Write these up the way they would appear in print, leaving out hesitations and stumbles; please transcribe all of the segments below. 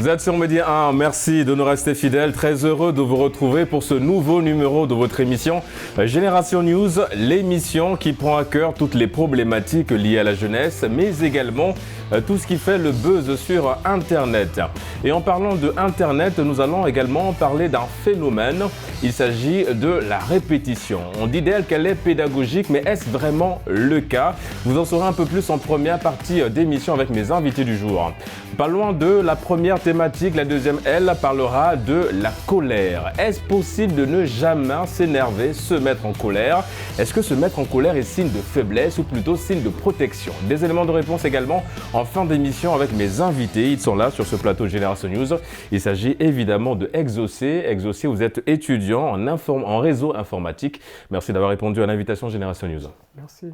Vous êtes sur Média 1, merci de nous rester fidèles. Très heureux de vous retrouver pour ce nouveau numéro de votre émission Génération News, l'émission qui prend à cœur toutes les problématiques liées à la jeunesse, mais également tout ce qui fait le buzz sur Internet. Et en parlant de Internet, nous allons également parler d'un phénomène. Il s'agit de la répétition. On dit d'elle qu'elle est pédagogique, mais est-ce vraiment le cas? Vous en saurez un peu plus en première partie d'émission avec mes invités du jour. Parlons de la première thématique, la deuxième, elle, parlera de la colère. Est-ce possible de ne jamais s'énerver, se mettre en colère? Est-ce que se mettre en colère est signe de faiblesse ou plutôt signe de protection? Des éléments de réponse également en fin d'émission avec mes invités. Ils sont là sur ce plateau Génération News. Il s'agit évidemment de Exaucé. Exaucé, vous êtes étudiant en réseau informatique. Merci d'avoir répondu à l'invitation Génération News. Merci.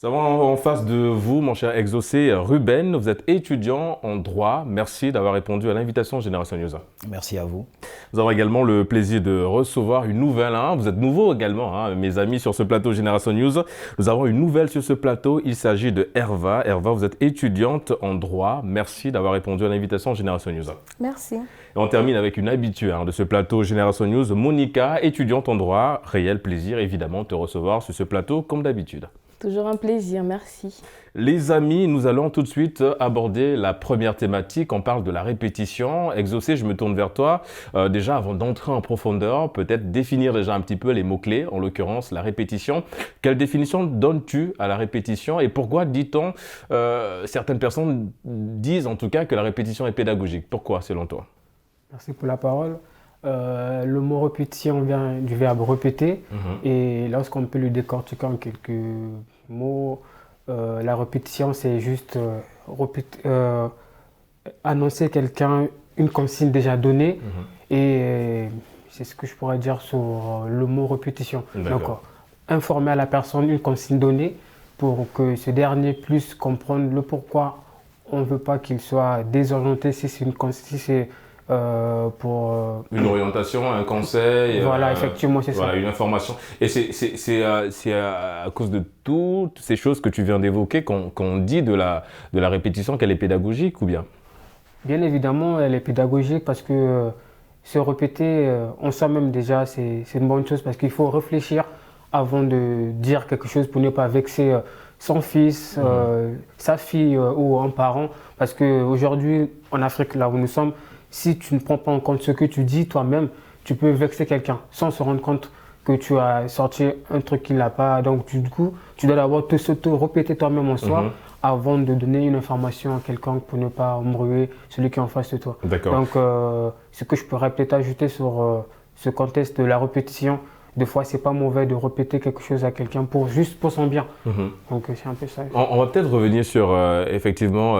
Nous avons en face de vous, mon cher Exaucé, Ruben. Vous êtes étudiant en droit. Merci d'avoir répondu à l'invitation Génération News. Merci à vous. Nous avons également le plaisir de recevoir une nouvelle. Vous êtes nouveaux également, mes amis, sur ce plateau Génération News. Nous avons une nouvelle sur ce plateau. Il s'agit de Herva. Herva, vous êtes étudiante en droit. Merci d'avoir répondu à l'invitation Génération News. Merci. Et on termine avec une habituée de ce plateau Génération News, Monica, étudiante en droit. Réel plaisir, évidemment, de te recevoir sur ce plateau comme d'habitude. Toujours un plaisir, merci. Les amis, nous allons tout de suite aborder la première thématique. On parle de la répétition. Exaucé, je me tourne vers toi. Déjà, avant d'entrer en profondeur, peut-être définir déjà un petit peu les mots-clés, en l'occurrence la répétition. Quelle définition donnes-tu à la répétition et pourquoi dit-on, certaines personnes disent en tout cas que la répétition est pédagogique? Pourquoi, selon toi? Merci pour la parole. Le mot répétition vient du verbe répéter et lorsqu'on peut le décortiquer en quelques mots, la répétition c'est juste annoncer quelqu'un une consigne déjà donnée et c'est ce que je pourrais dire sur le mot répétition. Donc informer à la personne une consigne donnée pour que ce dernier puisse comprendre le pourquoi on ne veut pas qu'il soit désorienté si c'est une consigne. Une orientation, un conseil. Voilà, effectivement, c'est ça. Une information. Et c'est à cause de toutes ces choses que tu viens d'évoquer qu'on dit de la répétition qu'elle est pédagogique ou bien? Bien évidemment, elle est pédagogique parce que se répéter en soi-même déjà, c'est une bonne chose parce qu'il faut réfléchir avant de dire quelque chose pour ne pas vexer son fils, sa fille ou un parent. Parce qu'aujourd'hui, en Afrique, là où nous sommes, si tu ne prends pas en compte ce que tu dis toi-même, tu peux vexer quelqu'un sans se rendre compte que tu as sorti un truc qu'il n'a pas. Donc du coup, tu dois d'abord te répéter toi-même en soi avant de donner une information à quelqu'un pour ne pas embrouiller celui qui est en face de toi. Donc ce que je pourrais peut-être ajouter sur ce contexte de la répétition, des fois, c'est pas mauvais de répéter quelque chose à quelqu'un juste pour son bien. Donc, c'est un peu ça. On va peut-être revenir sur, effectivement,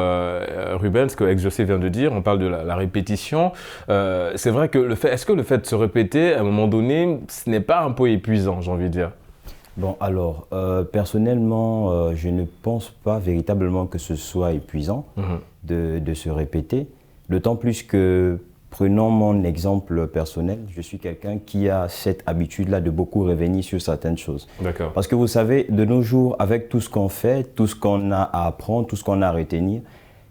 Ruben, ce que Exaucé vient de dire. On parle de la répétition. C'est vrai que est-ce que le fait de se répéter, à un moment donné, ce n'est pas un peu épuisant, j'ai envie de dire? Bon, alors, personnellement, je ne pense pas véritablement que ce soit épuisant de se répéter. D'autant plus que, prenons mon exemple personnel, je suis quelqu'un qui a cette habitude-là de beaucoup revenir sur certaines choses. D'accord. Parce que vous savez, de nos jours, avec tout ce qu'on fait, tout ce qu'on a à apprendre, tout ce qu'on a à retenir,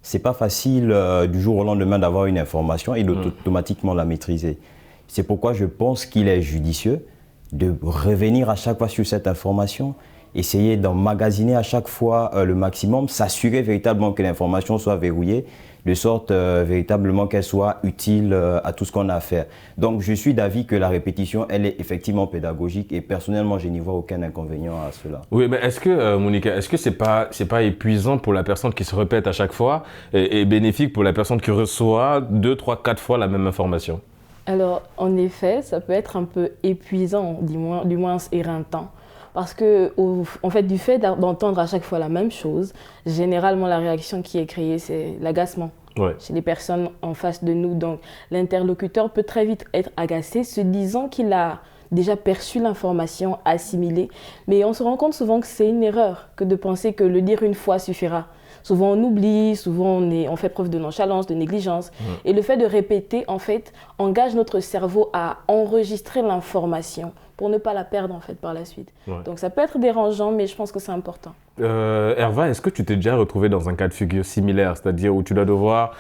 c'est pas facile du jour au lendemain d'avoir une information et d'automatiquement la maîtriser. C'est pourquoi je pense qu'il est judicieux de revenir à chaque fois sur cette information, essayer d'emmagasiner à chaque fois le maximum, s'assurer véritablement que l'information soit verrouillée, de sorte véritablement qu'elle soit utile à tout ce qu'on a à faire. Donc je suis d'avis que la répétition, elle est effectivement pédagogique et personnellement, je n'y vois aucun inconvénient à cela. Oui, mais est-ce que, Monica, est-ce que c'est pas épuisant pour la personne qui se répète à chaque fois et bénéfique pour la personne qui reçoit 2, 3, 4 fois la même information? Alors, en effet, ça peut être un peu épuisant, du moins éreintant. Parce que, en fait, du fait d'entendre à chaque fois la même chose, généralement, la réaction qui est créée, c'est l'agacement chez les personnes en face de nous. Donc, l'interlocuteur peut très vite être agacé, se disant qu'il a déjà perçu l'information, assimilée. Mais on se rend compte souvent que c'est une erreur que de penser que le dire une fois suffira. Souvent, on oublie, souvent, on fait preuve de nonchalance, de négligence. Et le fait de répéter, en fait, engage notre cerveau à enregistrer l'information pour ne pas la perdre en fait par la suite. Ouais. Donc ça peut être dérangeant, mais je pense que c'est important. Herva, est-ce que tu t'es déjà retrouvé dans un cas de figure similaire, c'est-à-dire où tu dois devoir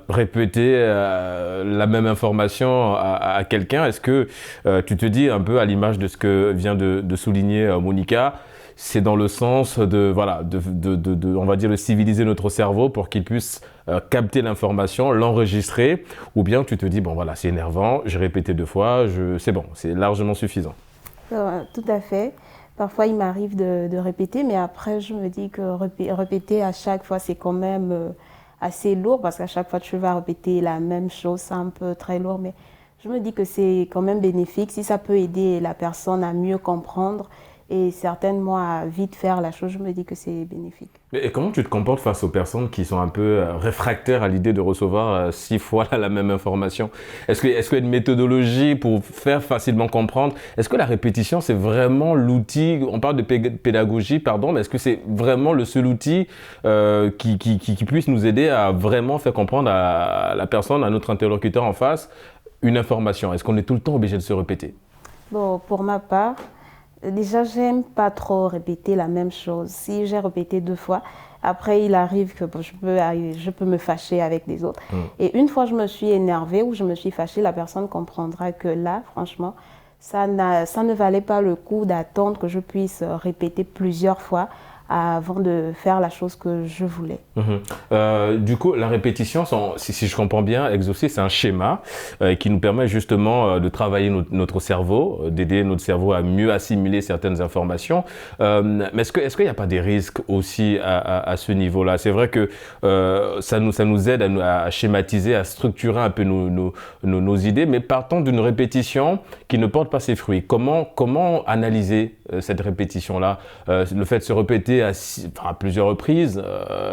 répéter la même information à quelqu'un? Est-ce que tu te dis un peu à l'image de ce que vient de souligner Monica, c'est dans le sens de, voilà, on va dire, de civiliser notre cerveau pour qu'il puisse capter l'information, l'enregistrer, ou bien tu te dis, bon voilà, c'est énervant, j'ai répété 2 fois, c'est bon, c'est largement suffisant. Tout à fait. Parfois, il m'arrive de répéter, mais après, je me dis que répéter à chaque fois, c'est quand même assez lourd, parce qu'à chaque fois, tu vas répéter la même chose, c'est un peu très lourd, mais je me dis que c'est quand même bénéfique. Si ça peut aider la personne à mieux comprendre et certainement à vite faire la chose, je me dis que c'est bénéfique. Et comment tu te comportes face aux personnes qui sont un peu réfractaires à l'idée de recevoir 6 fois la même information? Est-ce qu'il y a une méthodologie pour faire facilement comprendre? Est-ce que la répétition, c'est vraiment l'outil, on parle de pédagogie, pardon, mais est-ce que c'est vraiment le seul outil qui puisse nous aider à vraiment faire comprendre à la personne, à notre interlocuteur en face, une information? Est-ce qu'on est tout le temps obligé de se répéter? Bon, pour ma part, déjà, j'aime pas trop répéter la même chose. Si j'ai répété 2 fois, après, il arrive que je peux me fâcher avec les autres. Et une fois, je me suis énervée ou je me suis fâchée, la personne comprendra que là, franchement, ça ne valait pas le coup d'attendre que je puisse répéter plusieurs fois avant de faire la chose que je voulais. Du coup, la répétition, si je comprends bien, Exaucé, c'est un schéma qui nous permet justement de travailler notre cerveau, d'aider notre cerveau à mieux assimiler certaines informations. Mais est-ce qu'il n'y a pas des risques aussi à ce niveau-là? C'est vrai que ça nous aide à schématiser, à structurer un peu nos idées, mais partant d'une répétition qui ne porte pas ses fruits. Comment analyser cette répétition-là? Le fait de se répéter à plusieurs reprises,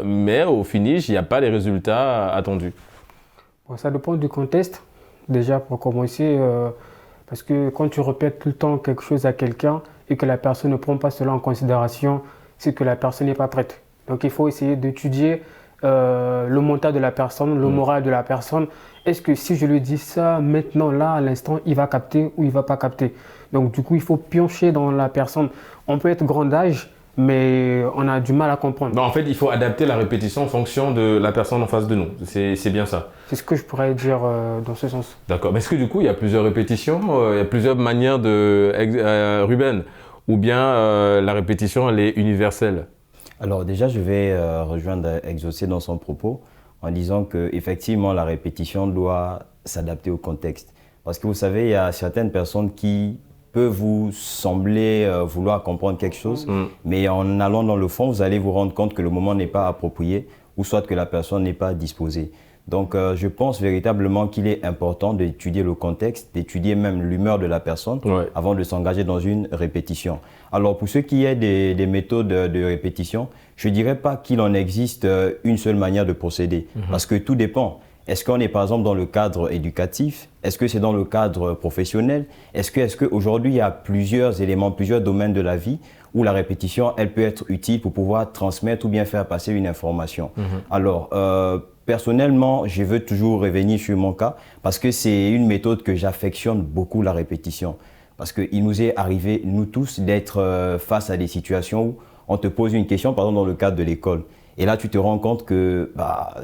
mais au finish, il n'y a pas les résultats attendus. Bon, ça dépend du contexte, déjà pour commencer, parce que quand tu répètes tout le temps quelque chose à quelqu'un et que la personne ne prend pas cela en considération, c'est que la personne n'est pas prête. Donc il faut essayer d'étudier le mental de la personne, le moral de la personne. Est-ce que si je lui dis ça maintenant, là, à l'instant, il va capter ou il ne va pas capter? Donc du coup, il faut piocher dans la personne. On peut être grand d'âge, mais on a du mal à comprendre. En fait, il faut adapter la répétition en fonction de la personne en face de nous. C'est bien ça. C'est ce que je pourrais dire dans ce sens. D'accord. Mais est-ce que du coup, il y a plusieurs répétitions, il y a plusieurs manières de... Ruben, ou bien la répétition, elle est universelle? Alors déjà, je vais rejoindre Exaucé dans son propos en disant qu'effectivement, la répétition doit s'adapter au contexte. Parce que vous savez, il y a certaines personnes qui peut vous sembler vouloir comprendre quelque chose, mais en allant dans le fond, vous allez vous rendre compte que le moment n'est pas approprié ou soit que la personne n'est pas disposée. Donc je pense véritablement qu'il est important d'étudier le contexte, d'étudier même l'humeur de la personne avant de s'engager dans une répétition. Alors pour ce qui est des méthodes de répétition, je ne dirais pas qu'il en existe une seule manière de procéder, parce que tout dépend. Est-ce qu'on est par exemple dans le cadre éducatif? Est-ce que c'est dans le cadre professionnel? Est-ce qu'aujourd'hui il y a plusieurs éléments, plusieurs domaines de la vie où la répétition, elle peut être utile pour pouvoir transmettre ou bien faire passer une information? Alors, personnellement, je veux toujours revenir sur mon cas parce que c'est une méthode que j'affectionne beaucoup, la répétition. Parce qu'il nous est arrivé, nous tous, d'être face à des situations où on te pose une question, par exemple dans le cadre de l'école. Et là, tu te rends compte que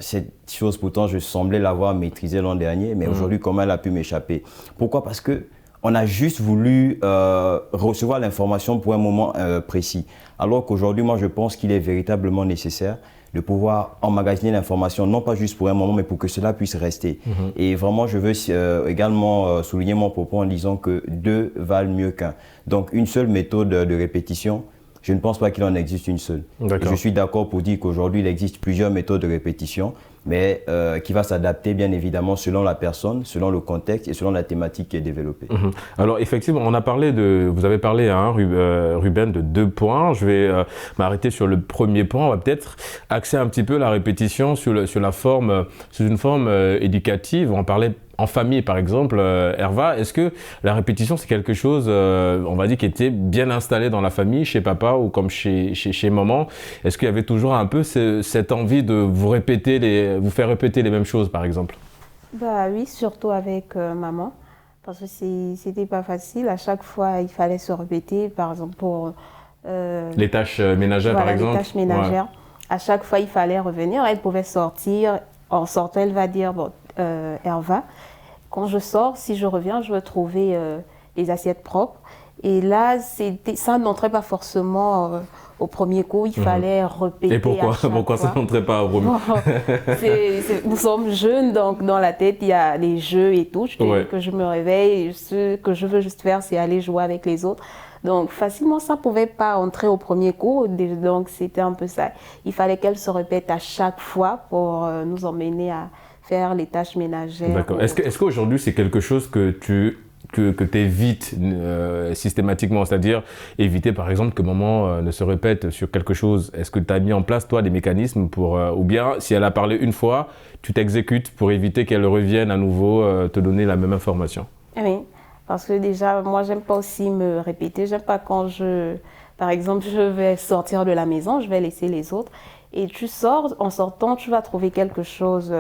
cette chose, pourtant, je semblais l'avoir maîtrisée l'an dernier, mais aujourd'hui, comment elle a pu m'échapper? Pourquoi? Parce qu'on a juste voulu recevoir l'information pour un moment précis. Alors qu'aujourd'hui, moi, je pense qu'il est véritablement nécessaire de pouvoir emmagasiner l'information, non pas juste pour un moment, mais pour que cela puisse rester. Et vraiment, je veux également souligner mon propos en disant que 2 valent mieux qu'1. Donc, une seule méthode de répétition, je ne pense pas qu'il en existe une seule. Je suis d'accord pour dire qu'aujourd'hui, il existe plusieurs méthodes de répétition, mais qui va s'adapter bien évidemment selon la personne, selon le contexte et selon la thématique qui est développée. Alors effectivement, vous avez parlé, Ruben, de 2 points. Je vais m'arrêter sur le premier point. On va peut-être axer un petit peu la répétition sur une forme éducative. On parlait en famille, par exemple, Herva, est-ce que la répétition, c'est quelque chose, on va dire, qui était bien installé dans la famille, chez papa ou comme chez maman? Est-ce qu'il y avait toujours un peu cette envie de vous faire répéter les mêmes choses, par exemple? Oui, surtout avec maman. parce que c'était pas facile. À chaque fois, il fallait se répéter, par exemple pour les tâches ménagères, voilà, par exemple. Les tâches ménagères. Ouais. À chaque fois, il fallait revenir. Elle pouvait sortir. En sortant, elle va dire bon, Herva, quand je sors, si je reviens, je vais trouver les assiettes propres. Et là, ça n'entrait pas forcément au premier coup. Il fallait répéter. Et pourquoi ça n'entrait pas au premier coup? Nous sommes jeunes, donc dans la tête, il y a les jeux et tout. Ouais. Que je me réveille, ce que je veux juste faire, c'est aller jouer avec les autres. Donc facilement, ça ne pouvait pas entrer au premier coup. Donc c'était un peu ça. Il fallait qu'elle se répète à chaque fois pour nous emmener à faire les tâches ménagères. D'accord. Est-ce qu'aujourd'hui, c'est quelque chose que tu évites systématiquement, c'est-à-dire éviter par exemple que maman ne se répète sur quelque chose? Est-ce que tu as mis en place toi des mécanismes pour, ou bien si elle a parlé une fois, tu t'exécutes pour éviter qu'elle revienne à nouveau te donner la même information? Oui, parce que déjà moi j'aime pas aussi me répéter, j'aime pas quand par exemple je vais sortir de la maison, je vais laisser les autres. Et tu sors, en sortant, tu vas trouver quelque chose.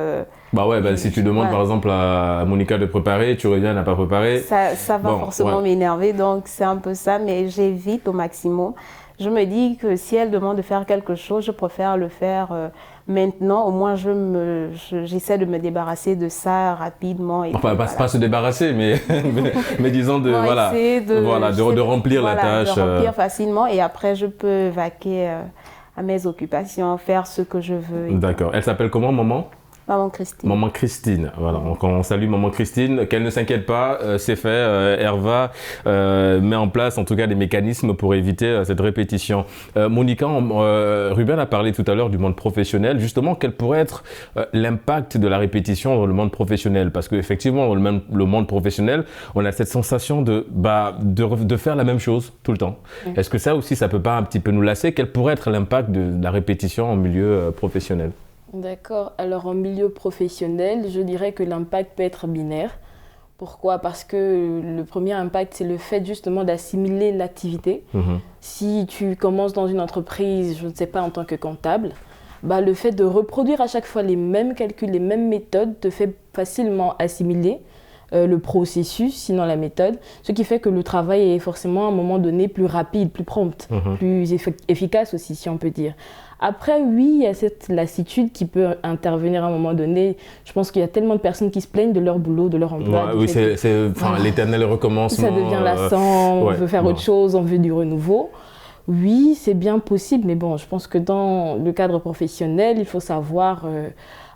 Si tu demandes par exemple à Monica de préparer, tu reviens, elle n'a pas préparé. Ça va forcément m'énerver, donc c'est un peu ça, mais j'évite au maximum. Je me dis que si elle demande de faire quelque chose, je préfère le faire maintenant. Au moins, j'essaie de me débarrasser de ça rapidement. Et pas se débarrasser, mais disons de remplir la tâche. De remplir facilement et après, je peux vaquer à mes occupations, faire ce que je veux. D'accord. Elle s'appelle comment, maman? Maman Christine. Maman Christine, voilà. Donc on salue Maman Christine, qu'elle ne s'inquiète pas, c'est fait. Herva met en place en tout cas des mécanismes pour éviter cette répétition. Monica, Ruben a parlé tout à l'heure du monde professionnel. Justement, quel pourrait être l'impact de la répétition dans le monde professionnel? Parce qu'effectivement, dans le monde professionnel, on a cette sensation de faire la même chose tout le temps. Est-ce que ça aussi, ça peut pas un petit peu nous lasser? Quel pourrait être l'impact de la répétition en milieu professionnel? D'accord. Alors, en milieu professionnel, je dirais que l'impact peut être binaire. Pourquoi? Parce que le premier impact, c'est le fait justement d'assimiler l'activité. Si tu commences dans une entreprise, je ne sais pas, en tant que comptable, le fait de reproduire à chaque fois les mêmes calculs, les mêmes méthodes te fait facilement assimiler le processus, sinon la méthode, ce qui fait que le travail est forcément à un moment donné plus rapide, plus prompt, plus efficace aussi, si on peut dire. Après, oui, il y a cette lassitude qui peut intervenir à un moment donné. Je pense qu'il y a tellement de personnes qui se plaignent de leur boulot, de leur emploi. Oui, c'est l'éternel recommencement. Ça devient lassant, on veut faire autre chose, on veut du renouveau. Oui, c'est bien possible, mais bon, je pense que dans le cadre professionnel, il faut savoir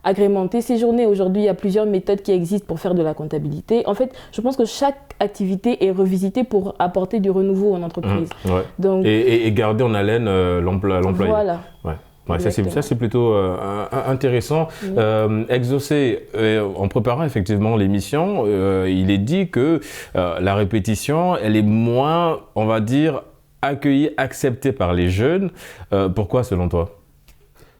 agrémenter ses journées. Aujourd'hui, il y a plusieurs méthodes qui existent pour faire de la comptabilité. En fait, je pense que chaque activité est revisitée pour apporter du renouveau en entreprise. Donc, et garder en haleine l'employé. Voilà. Ça c'est plutôt intéressant. Exaucé, en préparant effectivement l'émission, il est dit que la répétition, elle est moins, on va dire, accueillie, acceptée par les jeunes. Pourquoi selon toi?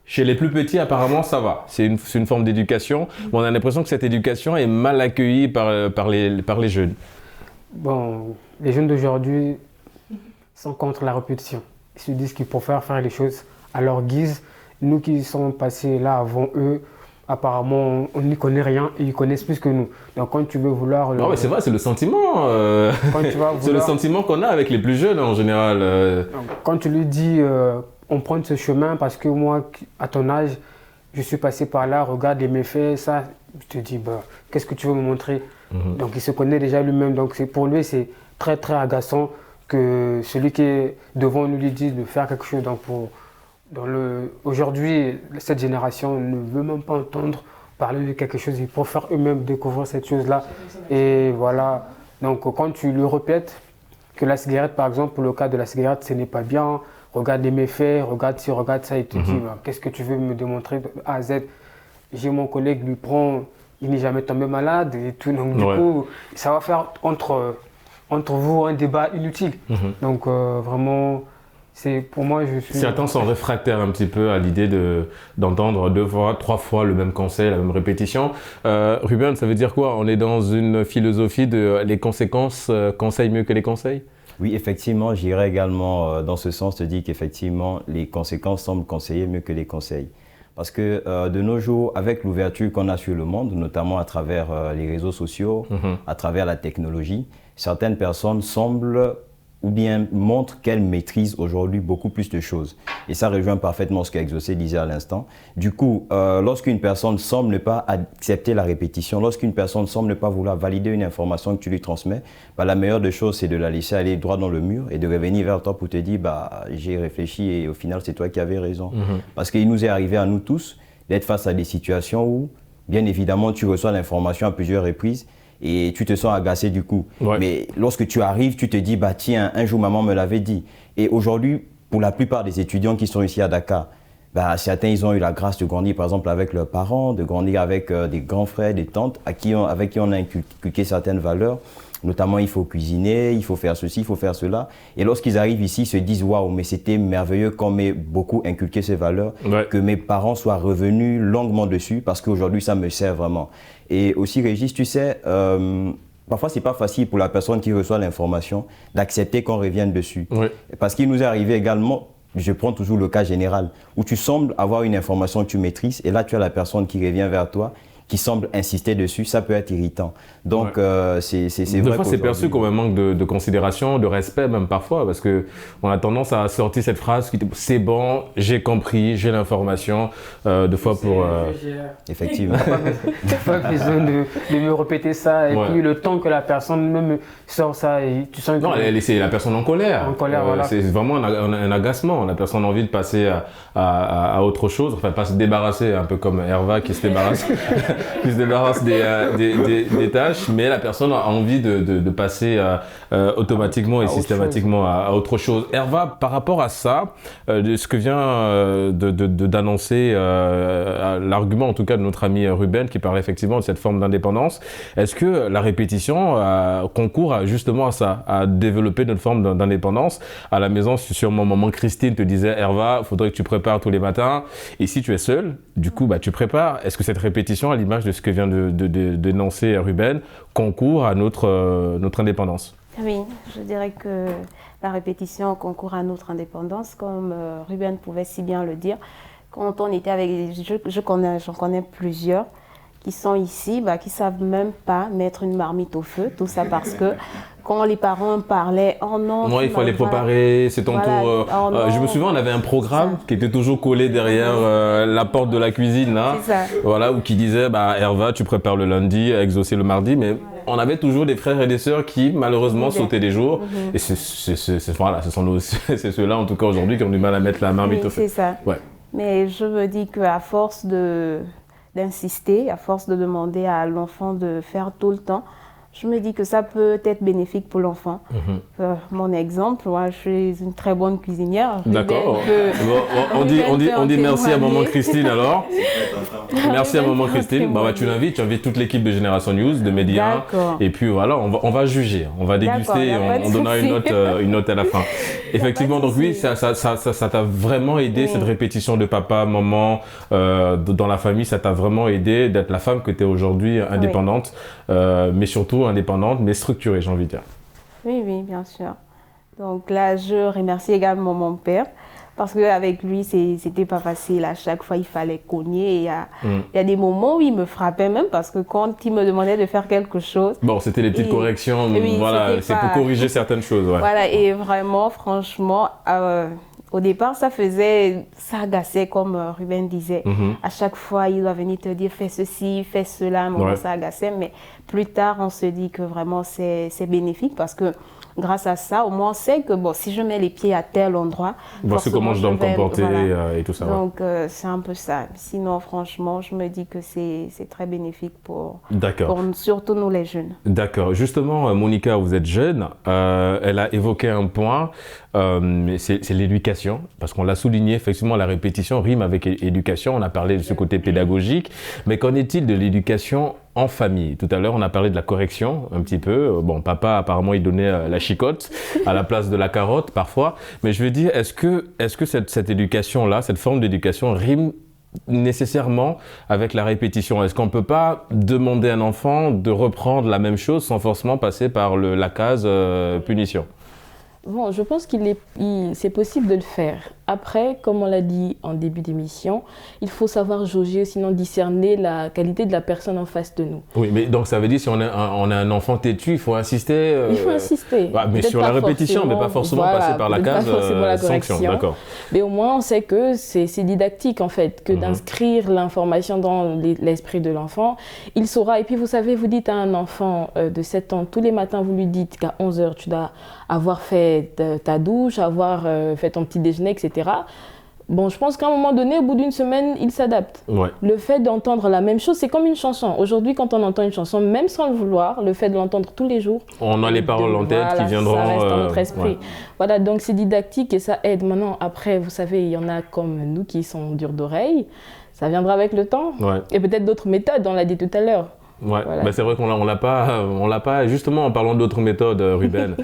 Chez les plus petits, apparemment, ça va. C'est une forme d'éducation. Mais on a l'impression que cette éducation est mal accueillie par les jeunes. Bon, les jeunes d'aujourd'hui sont contre la répétition. Ils se disent qu'ils préfèrent faire les choses à leur guise. Nous qui sommes passés là avant eux, apparemment, on n'y connaît rien et ils connaissent plus que nous. Donc quand tu veux vouloir... Non, mais c'est vrai, c'est le sentiment. C'est le sentiment qu'on a avec les plus jeunes en général. Quand tu lui dis... on prend ce chemin parce que moi, à ton âge, je suis passé par là, regarde les méfaits, ça, je te dis, qu'est-ce que tu veux me montrer? Donc il se connaît déjà lui-même, donc pour lui, c'est très très agaçant que celui qui est devant nous lui dise de faire quelque chose. Donc aujourd'hui, cette génération ne veut même pas entendre parler de quelque chose, ils préfèrent eux-mêmes découvrir cette chose-là. Et voilà, donc quand tu lui répètes que la cigarette, par exemple, pour le cas de la cigarette, ce n'est pas bien, regarde les méfaits, regarde ci, regarde ça, il te dit qu'est-ce que tu veux me démontrer de A à Z. J'ai mon collègue, lui prend, il n'est jamais tombé malade et tout. Donc du coup, ça va faire entre vous un débat inutile. Donc vraiment, pour moi, je suis... Certains sont réfractaires un petit peu à l'idée d'entendre 2 fois, 3 fois le même conseil, la même répétition. Ruben, ça veut dire quoi? On est dans une philosophie de les conséquences conseillent mieux que les conseils? Oui, effectivement, j'irais également dans ce sens, te dire qu'effectivement, les conséquences semblent conseiller mieux que les conseils. Parce que de nos jours, avec l'ouverture qu'on a sur le monde, notamment à travers les réseaux sociaux, à travers la technologie, certaines personnes semblent ou bien montrent qu'elles maîtrisent aujourd'hui beaucoup plus de choses. Et ça rejoint parfaitement ce qu'Exaucé disait à l'instant. Du coup, lorsqu'une personne semble ne pas accepter la répétition, lorsqu'une personne semble ne pas vouloir valider une information que tu lui transmets, la meilleure des choses, c'est de la laisser aller droit dans le mur et de revenir vers toi pour te dire j'ai réfléchi et au final, c'est toi qui avais raison. Parce qu'il nous est arrivé à nous tous d'être face à des situations où, bien évidemment, tu reçois l'information à plusieurs reprises et tu te sens agacé du coup. Ouais. Mais lorsque tu arrives, tu te dis, tiens, un jour maman me l'avait dit. Et aujourd'hui, pour la plupart des étudiants qui sont ici à Dakar, certains, ils ont eu la grâce de grandir par exemple avec leurs parents, de grandir avec des grands frères, des tantes avec qui on a inculqué certaines valeurs. Notamment, il faut cuisiner, il faut faire ceci, il faut faire cela. Et lorsqu'ils arrivent ici, ils se disent « Waouh, mais c'était merveilleux qu'on m'ait beaucoup inculqué ces valeurs, que mes parents soient revenus longuement dessus parce qu'aujourd'hui, ça me sert vraiment. » Et aussi, Régis, tu sais, parfois, ce n'est pas facile pour la personne qui reçoit l'information d'accepter qu'on revienne dessus. Parce qu'il nous est arrivé également, je prends toujours le cas général, où tu sembles avoir une information que tu maîtrises et là, tu as la personne qui revient vers toi qui semble insister dessus, ça peut être irritant. Donc, c'est vrai. Des fois, c'est perçu comme un manque de considération, de respect même parfois, parce qu'on a tendance à sortir cette phrase qui dit « c'est bon, j'ai compris, j'ai l'information », deux fois pour… Effectivement. Pas besoin de me répéter ça, et puis le temps que la personne même sort ça, et tu sens que… Non, c'est la personne en colère. En colère, voilà. C'est vraiment un agacement, la personne a envie de passer à autre chose, enfin pas se débarrasser, un peu comme Herva qui se débarrasse. Qui se débarrasse des tâches, mais la personne a envie de passer automatiquement et systématiquement à autre chose. Herva, par rapport à ça, ce que vient d'annoncer l'argument en tout cas de notre ami Ruben qui parlait effectivement de cette forme d'indépendance, est-ce que la répétition concourt justement à ça, à développer notre forme d'indépendance? À la maison, sûrement maman Christine te disait Herva, il faudrait que tu prépares tous les matins, et si tu es seule, du coup tu prépares. Est-ce que cette répétition, à l'image de ce que vient de dénoncer Ruben, concourt à notre indépendance? Oui, je dirais que la répétition concourt à notre indépendance, comme Ruben pouvait si bien le dire. Quand on était avec, j'en connais plusieurs qui sont ici, qui ne savent même pas mettre une marmite au feu, tout ça parce que quand les parents parlaient, oh non, moi il faut aller préparer, c'est ton tour. Oh non, je me souviens, on avait un programme qui était toujours collé derrière la porte de la cuisine là, voilà, où qui disait Herva, tu prépares le lundi, Exaucé le mardi, mais on avait toujours des frères et des sœurs qui malheureusement sautaient des jours, et voilà, c'est ceux-là en tout cas aujourd'hui qui ont du mal à mettre la marmite au feu. C'est ça. Ouais. Mais je me dis qu'à force d'insister, à force de demander à l'enfant de faire tout le temps, je me dis que ça peut être bénéfique pour l'enfant. Mon exemple, moi, je suis une très bonne cuisinière. D'accord. On dit merci à maman Christine alors. Merci à maman Christine. Tu invites toute l'équipe de Génération News, de Média. Et puis voilà, on va juger, on va déguster, on donnera une note à la fin. Effectivement, donc oui, ça t'a vraiment aidé, cette répétition de papa, maman, dans la famille, ça t'a vraiment aidé d'être la femme que tu es aujourd'hui, indépendante, mais surtout indépendante, mais structurée, j'ai envie de dire. Oui, bien sûr. Donc là, je remercie également mon père, parce qu'avec lui, c'était pas facile. À chaque fois, il fallait cogner. Il y a des moments où il me frappait même, parce que quand il me demandait de faire quelque chose… Bon, c'était les petites corrections, voilà, c'est pour corriger certaines choses. Ouais. Voilà, et vraiment, franchement… au départ, ça agaçait, comme Ruben disait. À chaque fois, il doit venir te dire, fais ceci, fais cela. Ça agaçait, mais plus tard, on se dit que vraiment, c'est bénéfique parce que grâce à ça, au moins, on sait que si je mets les pieds à tel endroit… Voici comment je dois me comporter et tout ça. Donc, c'est un peu ça. Sinon, franchement, je me dis que c'est très bénéfique pour surtout nous, les jeunes. D'accord. Justement, Monica, vous êtes jeune. Elle a évoqué un point, c'est l'éducation. Parce qu'on l'a souligné, effectivement, la répétition rime avec éducation. On a parlé de ce côté pédagogique. Mais qu'en est-il de l'éducation en famille? Tout à l'heure, on a parlé de la correction un petit peu. Bon, papa, apparemment, il donnait la chicotte à la place de la carotte parfois. Mais je veux dire, est-ce que cette éducation-là, cette forme d'éducation rime nécessairement avec la répétition? Est-ce qu'on ne peut pas demander à un enfant de reprendre la même chose sans forcément passer par la case punition? Bon, je pense c'est possible de le faire. Après, comme on l'a dit en début d'émission, il faut savoir jauger, sinon discerner la qualité de la personne en face de nous. Oui, mais donc ça veut dire si on a un enfant têtu, il faut insister. Il faut insister. Mais sur la répétition, mais pas forcément passer par la case sanction. D'accord. Mais au moins, on sait que c'est didactique en fait, que d'inscrire l'information dans l'esprit de l'enfant, il saura. Et puis vous savez, vous dites à un enfant de 7 ans, tous les matins, vous lui dites qu'à 11h, tu dois avoir fait ta douche, avoir fait ton petit déjeuner, etc. Bon, je pense qu'à un moment donné, au bout d'une semaine, il s'adapte. Ouais. Le fait d'entendre la même chose, c'est comme une chanson. Aujourd'hui, quand on entend une chanson, même sans le vouloir, le fait de l'entendre tous les jours... On a les paroles en tête qui viendront... Ça reste dans notre esprit. Ouais. Voilà, donc c'est didactique et ça aide. Maintenant, après, vous savez, il y en a comme nous qui sont durs d'oreille. Ça viendra avec le temps. Ouais. Et peut-être d'autres méthodes, on l'a dit tout à l'heure. Ouais, voilà. Bah c'est vrai qu'on l'a pas. Justement, en parlant d'autres méthodes, Ruben,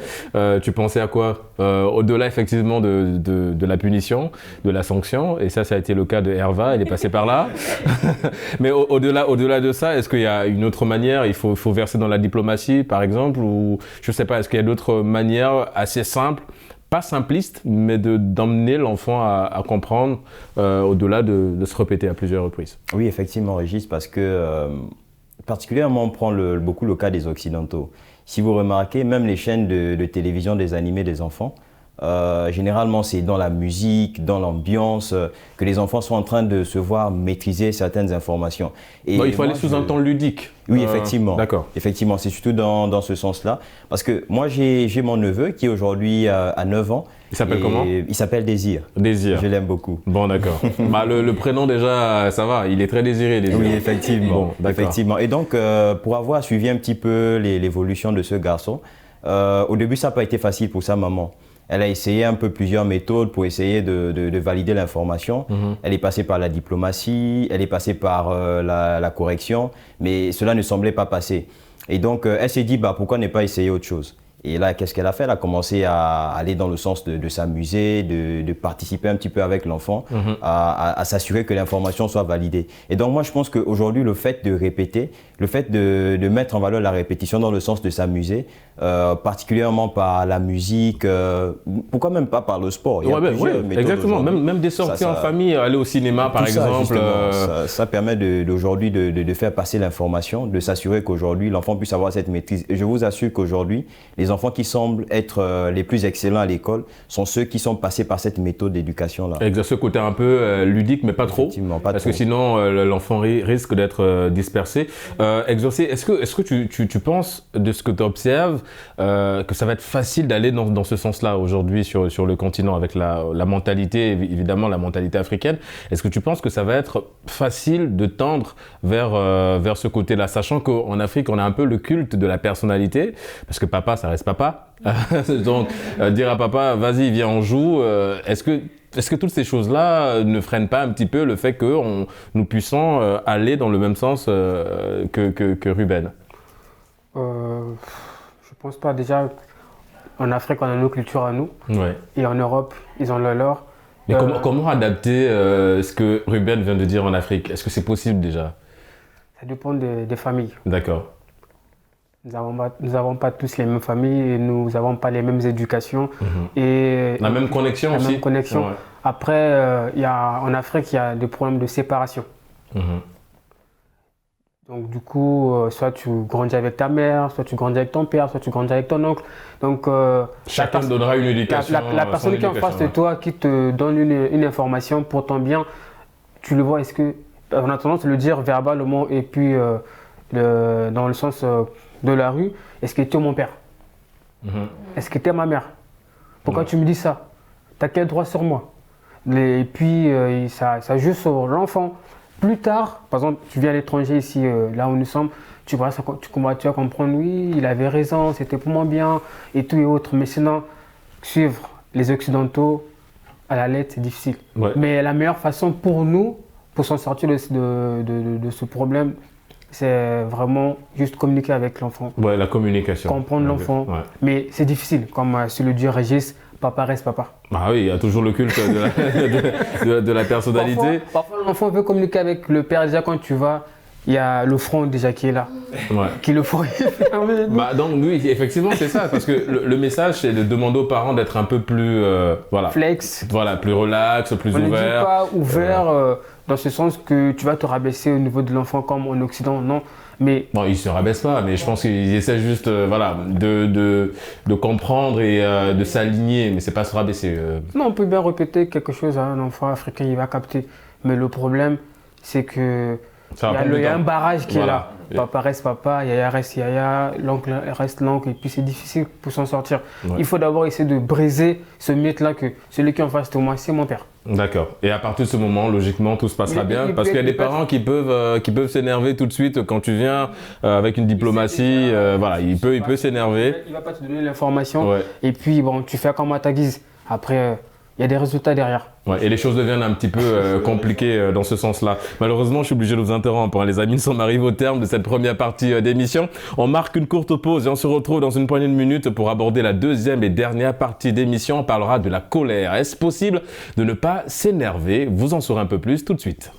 tu pensais à quoi au-delà effectivement de la punition, de la sanction, et ça a été le cas de Herva, elle est passée par là. Mais au-delà de ça, est-ce qu'il y a une autre manière? Il faut verser dans la diplomatie, par exemple, ou je sais pas, est-ce qu'il y a d'autres manières assez simples, pas simplistes, mais d'emmener l'enfant à comprendre au-delà de se répéter à plusieurs reprises? Oui, effectivement, Régis, parce que particulièrement, on prend beaucoup le cas des Occidentaux. Si vous remarquez, même les chaînes de télévision des animés des enfants, généralement c'est dans la musique, dans l'ambiance, que les enfants sont en train de se voir maîtriser certaines informations. Et il faut aller sous un ton ludique. Oui, effectivement. D'accord. Effectivement, c'est surtout dans ce sens-là. Parce que moi, j'ai mon neveu qui aujourd'hui a 9 ans. Il s'appelle comment? Il s'appelle Désir. Désir. Je l'aime beaucoup. Bon, d'accord. Le prénom déjà, ça va, il est très désiré. Désir. Oui, effectivement. Bon, effectivement. Et donc, pour avoir suivi un petit peu l'évolution de ce garçon, au début, ça n'a pas été facile pour sa maman. Elle a essayé un peu plusieurs méthodes pour essayer de valider l'information. Elle est passée par la diplomatie, elle est passée par la correction, mais cela ne semblait pas passer. Et donc, elle s'est dit, pourquoi ne pas essayer autre chose? Et là, qu'est-ce qu'elle a fait? Elle a commencé à aller dans le sens de s'amuser, de participer un petit peu avec l'enfant, à s'assurer que l'information soit validée. Et donc, moi, je pense qu'aujourd'hui, le fait de répéter, le fait de mettre en valeur la répétition dans le sens de s'amuser, particulièrement par la musique, pourquoi même pas par le sport? Il y a plusieurs méthodes exactement. Même des sorties en famille, aller au cinéma, par exemple. Ça permet aujourd'hui de faire passer l'information, de s'assurer qu'aujourd'hui, l'enfant puisse avoir cette maîtrise. Et je vous assure qu'aujourd'hui, les enfants qui semblent être les plus excellents à l'école sont ceux qui sont passés par cette méthode d'éducation-là. Exact, ce côté un peu ludique, mais pas trop. Parce que sinon, l'enfant risque d'être dispersé. Exorcé, est-ce que tu penses, de ce que tu observes, que ça va être facile d'aller dans ce sens-là aujourd'hui sur le continent avec la mentalité, évidemment la mentalité africaine? Est-ce que tu penses que ça va être facile de tendre vers ce côté-là, sachant qu'en Afrique, on a un peu le culte de la personnalité, parce que papa, ça reste papa. Donc, dire à papa, vas-y, viens, on joue. Est-ce que toutes ces choses-là ne freinent pas un petit peu le fait que nous puissions aller dans le même sens que Ruben? Je pense pas. Déjà, en Afrique, on a nos cultures à nous. Ouais. Et en Europe, ils ont la leur. Mais comment adapter ce que Ruben vient de dire en Afrique? Est-ce que c'est possible déjà? Ça dépend des familles. D'accord. Nous n'avons pas tous les mêmes familles et nous n'avons pas les mêmes éducations. Et la même connexion aussi. Même connexion. Ouais. Après, en Afrique, il y a des problèmes de séparation. Donc du coup, soit tu grandis avec ta mère, soit tu grandis avec ton père, soit tu grandis avec ton oncle. Donc chacun donnera une éducation. La personne qui est en face de toi, qui te donne une information pour ton bien, tu le vois, est-ce que on a tendance à le dire verbalement et puis dans le sens de la rue, est-ce que tu es mon père? Est-ce que tu es ma mère? Pourquoi tu me dis ça? Tu as quel droit sur moi? Et puis ça joue sur l'enfant. Plus tard, par exemple, tu viens à l'étranger ici, là où nous sommes, tu vas comprendre, oui, il avait raison, c'était pour mon bien, et tout et autres. Mais sinon, suivre les Occidentaux à la lettre, c'est difficile. Ouais. Mais la meilleure façon pour nous, pour s'en sortir de ce problème, c'est vraiment juste communiquer avec l'enfant. Ouais, la communication. Comprendre l'enfant. Ouais. Mais c'est difficile, comme sur le dit Régis, papa reste papa. Ah oui, il y a toujours le culte de la personnalité. Parfois l'enfant veut communiquer avec le père. Déjà quand tu vas, il y a le front déjà qui est là, Ouais. qui le faut fermer. Bah, donc oui, effectivement, c'est ça, parce que le message, c'est de demander aux parents d'être un peu plus, voilà, Flex. voilà, plus relax, plus On ne dit ouvert. pas ouvert dans ce sens que tu vas te rabaisser au niveau de l'enfant comme en Occident, non. Mais Bon, ils se rabaissent pas, mais je pense qu'ils essaient juste, voilà, de comprendre et de s'aligner, mais c'est pas se rabaisser. non, on peut bien répéter quelque chose à un enfant africain, il va capter. Mais le problème, c'est que Ça va il prendre du y a temps. un barrage qui Voilà. est là. Papa reste papa, yaya reste yaya, l'oncle reste l'oncle, et puis c'est difficile pour s'en sortir. Ouais. Il faut d'abord essayer de briser ce mythe-là que celui qui est en face de moi, c'est mon père. D'accord. Et à partir de ce moment, logiquement, tout se passera Il- bien, il- parce qu'il y a il- des il- parents qui peuvent s'énerver tout de suite quand tu viens avec une diplomatie. Voilà, il peut s'énerver. Il va pas te donner l'information, Ouais. et puis bon, tu fais comme à ta guise. Après, il y a des résultats derrière. Ouais, et les choses deviennent un petit peu compliquées dans ce sens-là. Malheureusement, je suis obligé de vous interrompre, hein, les amis. Nous sommes arrivés au terme de cette première partie d'émission. On marque une courte pause et on se retrouve dans une poignée de minutes pour aborder la deuxième et dernière partie d'émission. On parlera de la colère. Est-ce possible de ne pas s'énerver? Vous en saurez un peu plus tout de suite.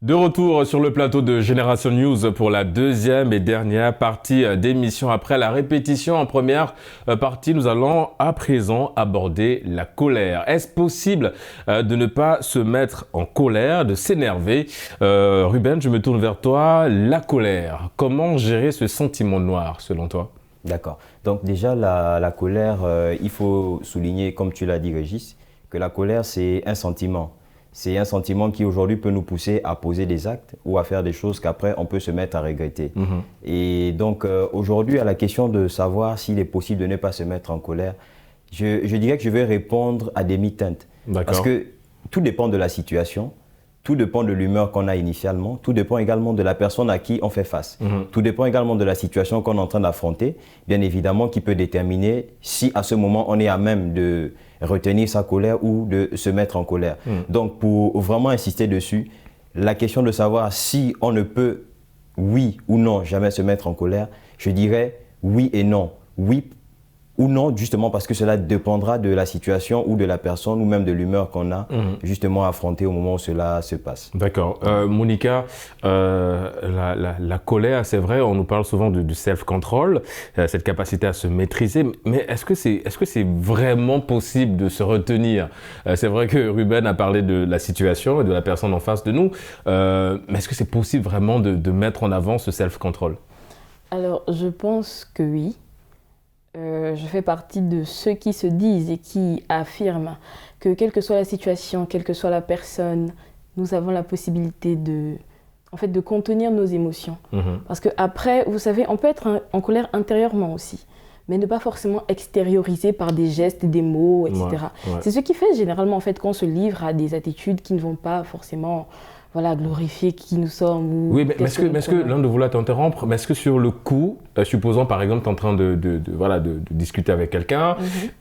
De retour sur le plateau de Génération News pour la deuxième et dernière partie d'émission. Après la répétition en première partie, nous allons à présent aborder la colère. Est-ce possible de ne pas se mettre en colère, de s'énerver? Ruben, je me tourne vers toi. La colère, comment gérer ce sentiment noir selon toi? D'accord. Donc déjà, la colère, il faut souligner, comme tu l'as dit Régis, que la colère, c'est un sentiment. C'est un sentiment qui aujourd'hui peut nous pousser à poser des actes ou à faire des choses qu'après on peut se mettre à regretter. Et donc aujourd'hui, à la question de savoir s'il est possible de ne pas se mettre en colère, je dirais que je vais répondre à demi-teintes. D'accord. Parce que tout dépend de la situation, tout dépend de l'humeur qu'on a initialement, tout dépend également de la personne à qui on fait face. Tout dépend également de la situation qu'on est en train d'affronter, bien évidemment, qui peut déterminer si à ce moment on est à même de retenir sa colère ou de se mettre en colère. Donc pour vraiment insister dessus, la question de savoir si on ne peut, oui ou non, jamais se mettre en colère, je dirais oui et non. Oui ou non, justement parce que cela dépendra de la situation ou de la personne ou même de l'humeur qu'on a justement affrontée au moment où cela se passe. D'accord. Monica, la colère, c'est vrai, on nous parle souvent du self-control, cette capacité à se maîtriser, mais est-ce que c'est vraiment possible de se retenir? C'est vrai que Ruben a parlé de la situation et de la personne en face de nous, mais est-ce que c'est possible vraiment de mettre en avant ce self-control? Alors, je pense que oui. Je fais partie de ceux qui se disent et qui affirment que quelle que soit la situation, quelle que soit la personne, nous avons la possibilité de contenir nos émotions. Parce qu'après, vous savez, on peut être en colère intérieurement aussi, mais ne pas forcément extérioriser par des gestes, des mots, etc. Ouais. C'est ce qui fait généralement qu'on se livre à des attitudes qui ne vont pas forcément glorifier qui nous sommes. Oui, mais est-ce que l'un de vous là t'interrompre, mais est-ce que sur le coup, supposons par exemple tu es en train de discuter avec quelqu'un,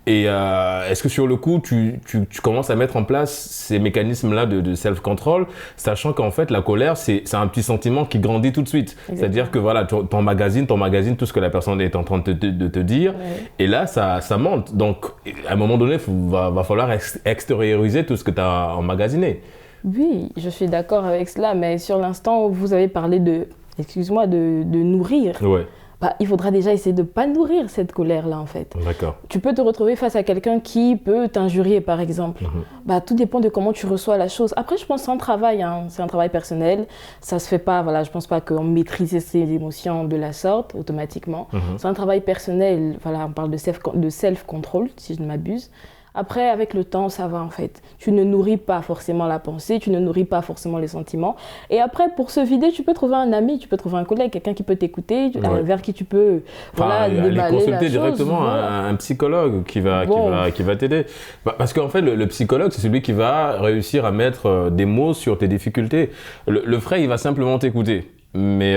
et est-ce que sur le coup tu commences à mettre en place ces mécanismes-là de self-control, sachant qu'en fait la colère c'est un petit sentiment qui grandit tout de suite. Exactement. C'est-à-dire que voilà, t'emmagasines tout ce que la personne est en train de te dire, et là ça monte. Donc à un moment donné, va falloir extérioriser tout ce que tu as emmagasiné. Oui, je suis d'accord avec cela, mais sur l'instant, vous avez parlé de nourrir. Ouais, Il faudra déjà essayer de ne pas nourrir cette colère-là, en fait. d'accord. Tu peux te retrouver face à quelqu'un qui peut t'injurier, par exemple. Tout dépend de comment tu reçois la chose. Après, je pense que c'est un travail, hein. C'est un travail personnel. Ça se fait pas, je pense pas qu'on maîtrise ses émotions de la sorte, automatiquement. C'est un travail personnel. On parle de self-control, si je ne m'abuse. Après, avec le temps, ça va en fait. Tu ne nourris pas forcément la pensée, tu ne nourris pas forcément les sentiments. Et après, pour se vider, tu peux trouver un ami, tu peux trouver un collègue, quelqu'un qui peut t'écouter, vers qui tu peux aller consulter la chose, directement un psychologue qui va t'aider. Parce qu'en fait, le psychologue, c'est celui qui va réussir à mettre des mots sur tes difficultés. Le frère, il va simplement t'écouter. Mais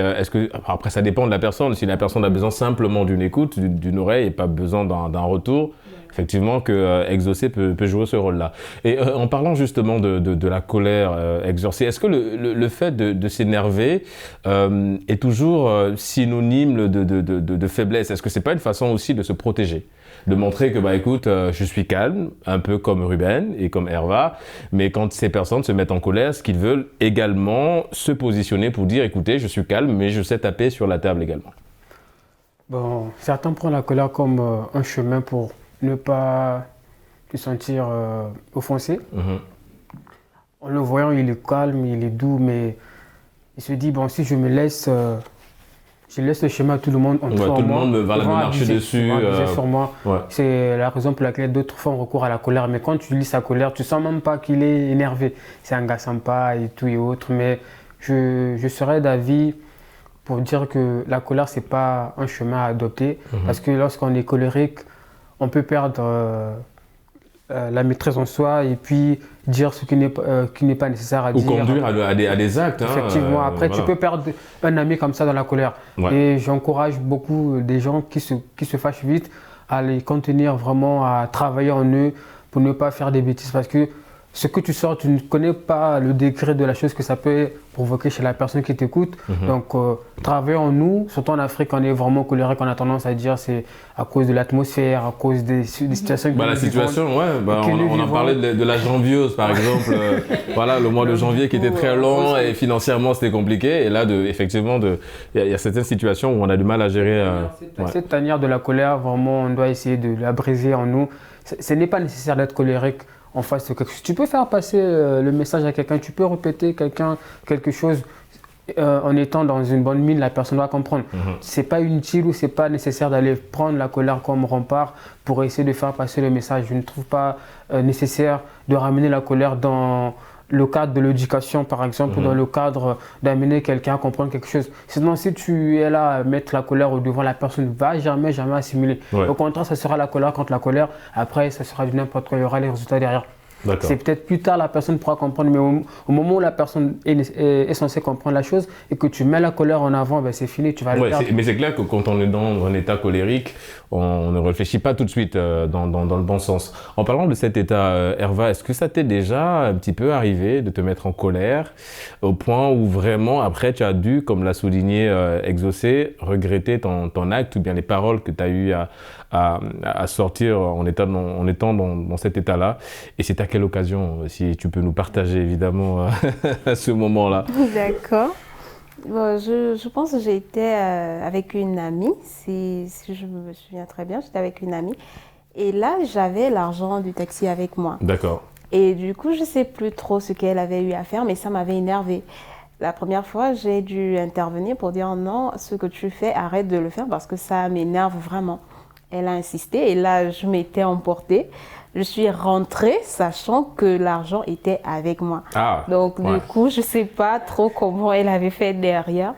après, ça dépend de la personne. Si la personne a besoin simplement d'une écoute, d'une oreille et pas besoin d'un retour, effectivement que exaucer peut jouer ce rôle-là. Et en parlant justement de la colère exorcée, est-ce que le fait de s'énerver est toujours synonyme de faiblesse? Est-ce que c'est pas une façon aussi de se protéger? De montrer que, écoute, je suis calme, un peu comme Ruben et comme Herva, mais quand ces personnes se mettent en colère, ce qu'ils veulent également se positionner pour dire, écoutez, je suis calme, mais je sais taper sur la table également. Bon, certains prennent la colère comme un chemin pour ne pas se sentir offensé. En le voyant, il est calme, il est doux, mais il se dit, bon, si je me laisse... je laisse le schéma à tout le monde. Tout le monde va me marcher dessus. Sur moi. Ouais. C'est la raison pour laquelle d'autres font recours à la colère. Mais quand tu lis sa colère, tu sens même pas qu'il est énervé. C'est un gars sympa et tout et autres. Mais je serais d'avis pour dire que la colère, c'est pas un chemin à adopter. Parce que lorsqu'on est colérique, on peut perdre la maîtrise en soi et puis dire ce qui n'est pas nécessaire à dire. Ou conduire à des actes. Effectivement. Après, tu peux perdre un ami comme ça dans la colère. Ouais. Et j'encourage beaucoup des gens qui se fâchent vite à les contenir vraiment, à travailler en eux pour ne pas faire des bêtises. Parce que ce que tu sors, tu ne connais pas le degré de la chose que ça peut provoquer chez la personne qui t'écoute. Donc, travailler en nous, surtout en Afrique, on est vraiment colérique, on a tendance à dire c'est à cause de l'atmosphère, à cause des situations. La situation, on en parlait de la janvieuse, par exemple. Voilà, le mois de janvier qui était très long et financièrement c'était compliqué. Et là, effectivement, il y a certaines situations où on a du mal à gérer. Cette tanière de la colère, vraiment, on doit essayer de la briser en nous. Ce n'est pas nécessaire d'être colérique en face de quelque chose. Tu peux faire passer le message à quelqu'un, tu peux répéter quelque chose en étant dans une bonne mine, la personne va comprendre. C'est pas inutile ou c'est pas nécessaire d'aller prendre la colère comme rempart pour essayer de faire passer le message. Je ne trouve pas nécessaire de ramener la colère dans le cadre de l'éducation, par exemple, ou dans le cadre d'amener quelqu'un à comprendre quelque chose. Sinon, si tu es là à mettre la colère au devant, la personne ne va jamais assimiler. Au contraire, ça sera la colère contre la colère. Après, ça sera du n'importe quoi. Il y aura les résultats derrière. C'est peut-être plus tard la personne pourra comprendre, mais au moment où la personne est censée comprendre la chose et que tu mets la colère en avant, c'est fini, tu vas le perdre. Mais c'est clair que quand on est dans un état colérique, on ne réfléchit pas tout de suite dans le bon sens. En parlant de cet état, Herva, est-ce que ça t'est déjà un petit peu arrivé de te mettre en colère au point où vraiment, après, tu as dû, comme l'a souligné Exaucé, regretter ton acte ou bien les paroles que tu as eu à sortir en étant dans cet état-là? Et c'est à quelle occasion, si tu peux nous partager évidemment à ce moment-là? D'accord. Bon, je pense que j'étais avec une amie, si je me souviens très bien, j'étais avec une amie. Et là, j'avais l'argent du taxi avec moi. D'accord. Et du coup, je ne sais plus trop ce qu'elle avait eu à faire, mais ça m'avait énervée. La première fois, j'ai dû intervenir pour dire non, ce que tu fais, arrête de le faire parce que ça m'énerve vraiment. Elle a insisté et là, je m'étais emportée. Je suis rentrée sachant que l'argent était avec moi. Donc, du coup, je ne sais pas trop comment elle avait fait derrière.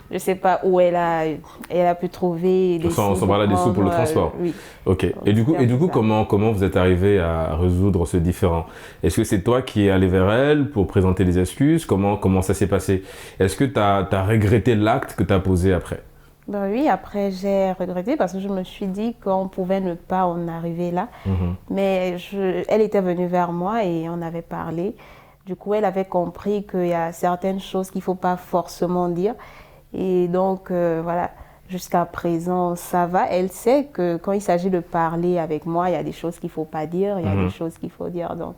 Je ne sais pas où elle a pu trouver des sous. On s'en parle des sous pour le transport. Oui. Ok. Et du coup, comment vous êtes arrivé à résoudre ce différend? Est-ce que c'est toi qui es allé vers elle pour présenter des excuses? Comment ça s'est passé? Est-ce que tu as regretté l'acte que tu as posé après? Oui, après j'ai regretté parce que je me suis dit qu'on pouvait ne pas en arriver là. Mais elle était venue vers moi et on avait parlé. Du coup, elle avait compris qu'il y a certaines choses qu'il ne faut pas forcément dire. Et donc, voilà, jusqu'à présent, ça va. Elle sait que quand il s'agit de parler avec moi, il y a des choses qu'il ne faut pas dire, il y a des choses qu'il faut dire. Donc,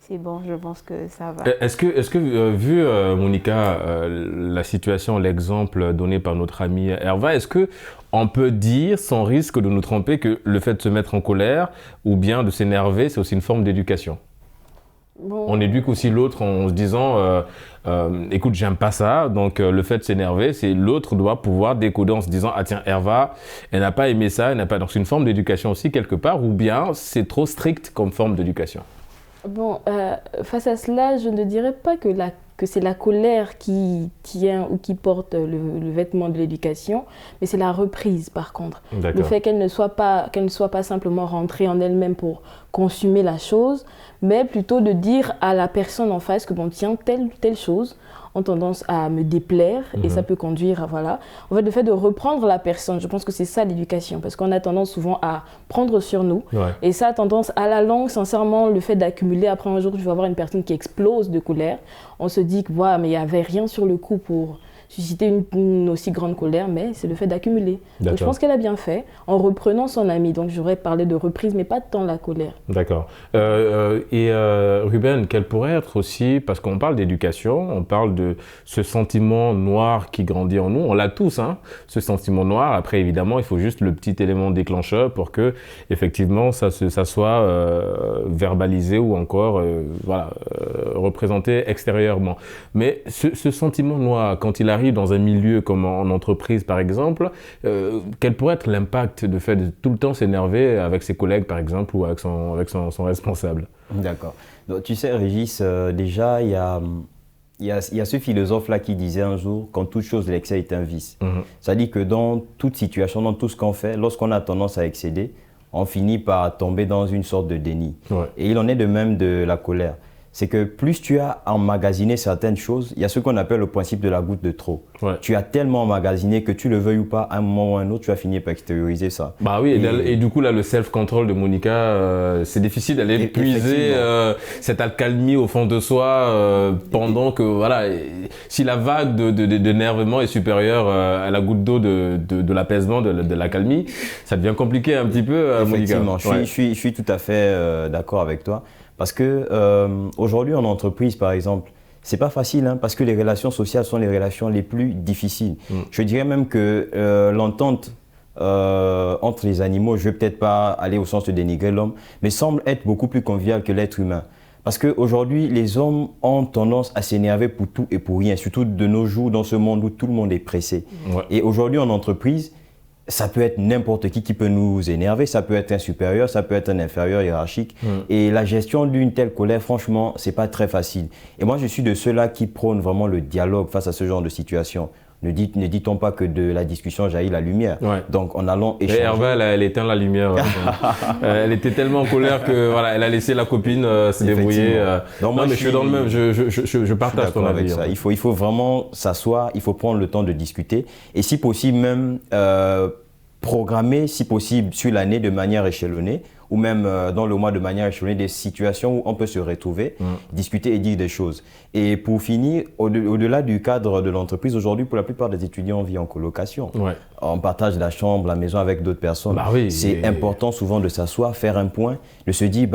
c'est bon, je pense que ça va. Est-ce que vu, Monica, la situation, l'exemple donné par notre amie Herva, est-ce qu'on peut dire, sans risque de nous tromper, que le fait de se mettre en colère ou bien de s'énerver, c'est aussi une forme d'éducation? On éduque aussi l'autre en se disant écoute, j'aime pas ça, donc le fait de s'énerver, c'est l'autre doit pouvoir décoder en se disant ah tiens, Herva, elle n'a pas aimé ça, elle n'a pas. Donc c'est une forme d'éducation aussi quelque part, ou bien c'est trop strict comme forme d'éducation? Bon, face à cela, je ne dirais pas que c'est la colère qui tient ou qui porte le vêtement de l'éducation, mais c'est la reprise par contre. Le fait qu'elle ne soit pas simplement rentrée en elle-même pour consommer la chose, mais plutôt de dire à la personne en face que bon tiens, telle chose, ont tendance à me déplaire et ça peut conduire à, voilà. En fait, le fait de reprendre la personne, je pense que c'est ça l'éducation, parce qu'on a tendance souvent à prendre sur nous et ça a tendance à la longue, sincèrement, le fait d'accumuler, après un jour, je vais avoir une personne qui explose de colère, on se dit que, ouais, mais il n'y avait rien sur le coup pour susciter une aussi grande colère, mais c'est le fait d'accumuler. Donc je pense qu'elle a bien fait en reprenant son ami. Donc j'aurais parlé de reprise, mais pas tant la colère. D'accord. Ruben, quel pourrait être aussi, parce qu'on parle d'éducation, on parle de ce sentiment noir qui grandit en nous, on l'a tous, hein, ce sentiment noir. Après, évidemment, il faut juste le petit élément déclencheur pour que, effectivement, ça soit verbalisé ou encore représenté extérieurement. Mais ce sentiment noir, quand il arrive dans un milieu comme en entreprise par exemple, quel pourrait être l'impact de fait de tout le temps s'énerver avec ses collègues par exemple ou avec son responsable? D'accord. Donc, tu sais Régis, déjà il y a ce philosophe-là qui disait un jour, quand toute chose l'excès est un vice. C'est-à-dire que dans toute situation, dans tout ce qu'on fait, lorsqu'on a tendance à excéder, on finit par tomber dans une sorte de déni. Et il en est de même de la colère. C'est que plus tu as emmagasiné certaines choses, il y a ce qu'on appelle le principe de la goutte de trop. Tu as tellement emmagasiné que tu le veuilles ou pas, à un moment ou à un autre, tu vas finir par extérioriser ça. Bah oui, et du coup, là, le self-control de Monica, c'est difficile d'aller puiser cette accalmie au fond de soi pendant que, voilà, si la vague d'énervement est supérieure à la goutte d'eau de l'apaisement, de l'accalmie, ça devient compliqué un petit peu, Monica. Effectivement, je suis tout à fait d'accord avec toi. Parce que aujourd'hui en entreprise par exemple, c'est pas facile hein, parce que les relations sociales sont les relations les plus difficiles. Je dirais même que l'entente entre les animaux, je vais peut-être pas aller au sens de dénigrer l'homme, mais semble être beaucoup plus conviviale que l'être humain. Parce qu'aujourd'hui, les hommes ont tendance à s'énerver pour tout et pour rien, surtout de nos jours dans ce monde où tout le monde est pressé. Et aujourd'hui en entreprise, ça peut être n'importe qui peut nous énerver, ça peut être un supérieur, ça peut être un inférieur hiérarchique. Et la gestion d'une telle colère, franchement, c'est pas très facile. Et moi, je suis de ceux-là qui prônent vraiment le dialogue face à ce genre de situation. Ne dit-on pas que de la discussion jaillit la lumière. Donc, en allant échanger... Et Hervé, elle éteint la lumière. Elle était tellement en colère que voilà, elle a laissé la copine se débrouiller. Non, mais je suis dans le même, je partage ton avis. Il faut vraiment s'asseoir, il faut prendre le temps de discuter. Et si possible, même programmer, si possible, sur l'année de manière échelonnée, ou même dans le mois de manière échelonnée, des situations où on peut se retrouver, discuter et dire des choses. Et pour finir, au-delà du cadre de l'entreprise, aujourd'hui, pour la plupart des étudiants, on vit en colocation. On partage la chambre, la maison avec d'autres personnes. C'est important souvent de s'asseoir, faire un point, de se dire,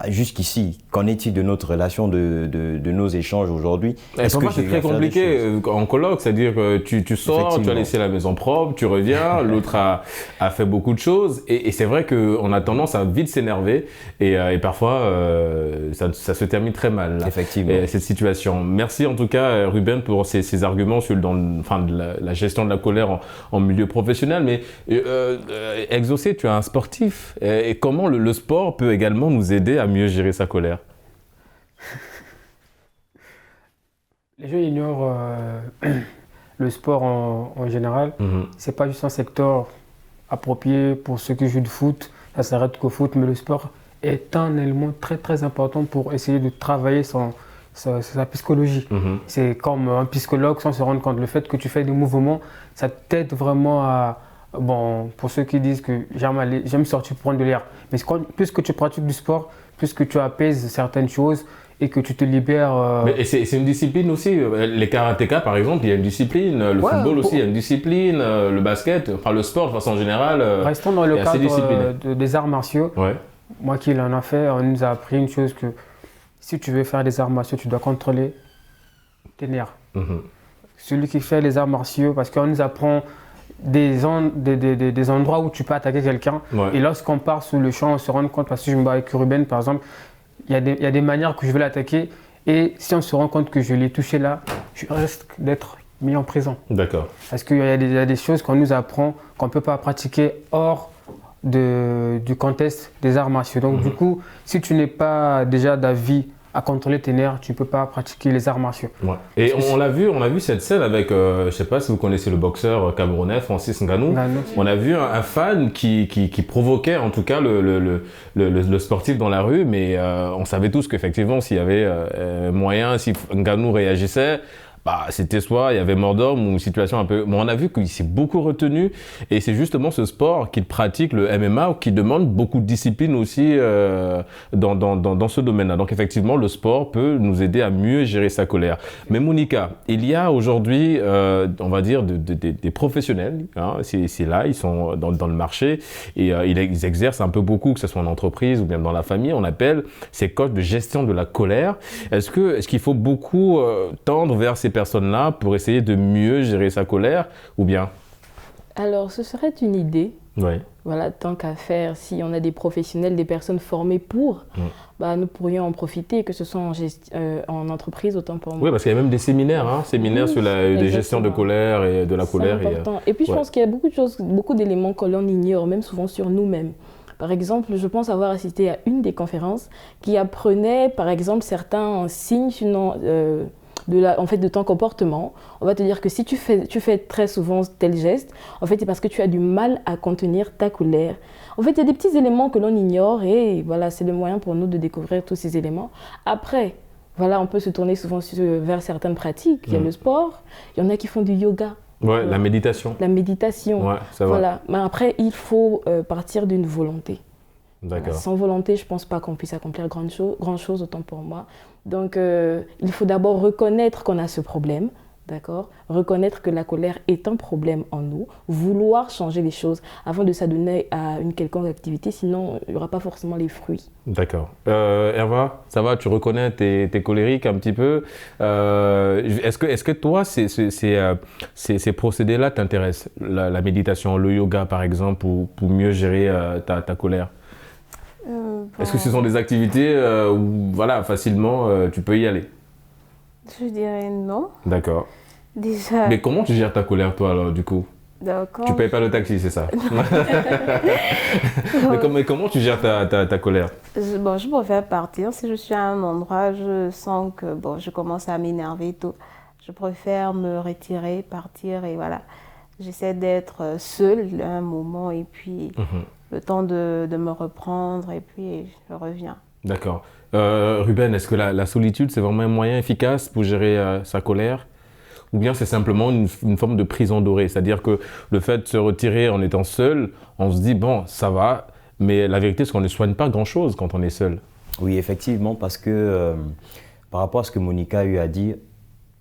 jusqu'ici, qu'en est-il de notre relation, de nos échanges aujourd'hui? C'est très compliqué en coloc, c'est-à-dire que tu sors, tu as laissé la maison propre, tu reviens, l'autre a fait beaucoup de choses. Et c'est vrai qu'on a tendance à vite s'énerver et parfois ça se termine très mal là, cette situation. Merci en tout cas Ruben pour ces arguments sur la gestion de la colère en milieu professionnel. Mais Exaucé, tu es un sportif et comment le sport peut également nous aider à mieux gérer sa colère? Les gens ignorent le sport en général. C'est pas juste un secteur approprié pour ceux qui jouent du foot. Ça s'arrête qu'au foot, mais le sport est un élément très très important pour essayer de travailler sa psychologie. C'est comme un psychologue sans se rendre compte. Le fait que tu fais des mouvements, ça t'aide vraiment à... Bon, pour ceux qui disent que j'aime sortir pour prendre de l'air, mais plus que tu pratiques du sport, plus que tu apaises certaines choses et que tu te libères. Mais c'est une discipline aussi. Les karatékas, par exemple, il y a une discipline. Le football aussi, il y a une discipline. Le basket, enfin le sport de façon générale. Restons dans le cadre des arts martiaux. Moi qui l'en a fait, on nous a appris une chose que si tu veux faire des arts martiaux, tu dois contrôler tes nerfs. Celui qui fait les arts martiaux, parce qu'on nous apprend des endroits où tu peux attaquer quelqu'un. Et lorsqu'on part sur le champ, on se rend compte, parce que je me bats avec Ruben par exemple, il y a des manières que je vais l'attaquer et si on se rend compte que je l'ai touché là, je risque d'être mis en prison. D'accord. Parce qu'il y a des choses qu'on nous apprend qu'on ne peut pas pratiquer hors du contexte des arts martiaux. Donc du coup, si tu n'es pas déjà d'avis à contrôler tes nerfs, tu ne peux pas pratiquer les arts martiaux. Et on a vu cette scène avec, je ne sais pas si vous connaissez le boxeur camerounais Francis Ngannou. On a vu un fan qui provoquait en tout cas le sportif dans la rue, mais on savait tous qu'effectivement s'il y avait moyen, si Ngannou réagissait, c'était soit il y avait mort d'homme ou une situation un peu... Bon, on a vu qu'il s'est beaucoup retenu et c'est justement ce sport qu'il pratique, le MMA, qui demande beaucoup de discipline aussi dans ce domaine-là. Donc effectivement, le sport peut nous aider à mieux gérer sa colère. Mais Monica, il y a aujourd'hui, on va dire, des professionnels, hein, c'est là, ils sont dans le marché et ils exercent un peu beaucoup, que ce soit en entreprise ou bien dans la famille. On appelle ces coachs de gestion de la colère. Est-ce qu'il faut beaucoup tendre vers ces personnes-là pour essayer de mieux gérer sa colère ou bien? Alors, ce serait une idée. Oui. Voilà, tant qu'à faire, si on a des professionnels, des personnes formées pour, nous pourrions en profiter, que ce soit en entreprise, autant pour moi. Oui, parce qu'il y a même des séminaires, séminaires sur des gestions de colère et de la colère. C'est important. Et puis, je pense qu'il y a beaucoup de choses, beaucoup d'éléments que l'on ignore, même souvent sur nous-mêmes. Par exemple, je pense avoir assisté à une des conférences qui apprenait, par exemple, certains signes de ton comportement. On va te dire que si tu fais très souvent tel geste, en fait, c'est parce que tu as du mal à contenir ta colère. En fait, il y a des petits éléments que l'on ignore et voilà, c'est le moyen pour nous de découvrir tous ces éléments. Après, voilà, on peut se tourner souvent vers certaines pratiques. Il y a le sport, il y en a qui font du yoga. Ouais, la méditation. La méditation. Ouais, ça va. Voilà. Mais après, il faut partir d'une volonté. D'accord. Voilà. Sans volonté, je ne pense pas qu'on puisse accomplir grand chose, autant pour moi. Donc, il faut d'abord reconnaître qu'on a ce problème, d'accord ? Reconnaître que la colère est un problème en nous, vouloir changer les choses avant de s'adonner à une quelconque activité, sinon il n'y aura pas forcément les fruits. D'accord. Herva, ça va, tu reconnais tes colériques un petit peu. Est-ce que toi, ces procédés-là t'intéressent ? La méditation, le yoga par exemple, pour mieux gérer ta colère ? Est-ce que ce sont des activités où voilà, facilement tu peux y aller ? Je dirais non. D'accord. Déjà. Mais comment tu gères ta colère toi alors du coup ? D'accord. Tu payes pas le taxi, c'est ça? Mais comment tu gères ta colère? Je préfère partir. Si je suis à un endroit, je sens que je commence à m'énerver et tout. Je préfère me retirer, partir et voilà. J'essaie d'être seule un moment et puis le temps de me reprendre et puis je reviens. D'accord. Ruben, est-ce que la solitude, c'est vraiment un moyen efficace pour gérer sa colère? Ou bien c'est simplement une forme de prison dorée? C'est-à-dire que le fait de se retirer en étant seul, on se dit, bon, ça va, mais la vérité, c'est qu'on ne soigne pas grand-chose quand on est seul. Oui, effectivement, parce que par rapport à ce que Monica a eu à dire,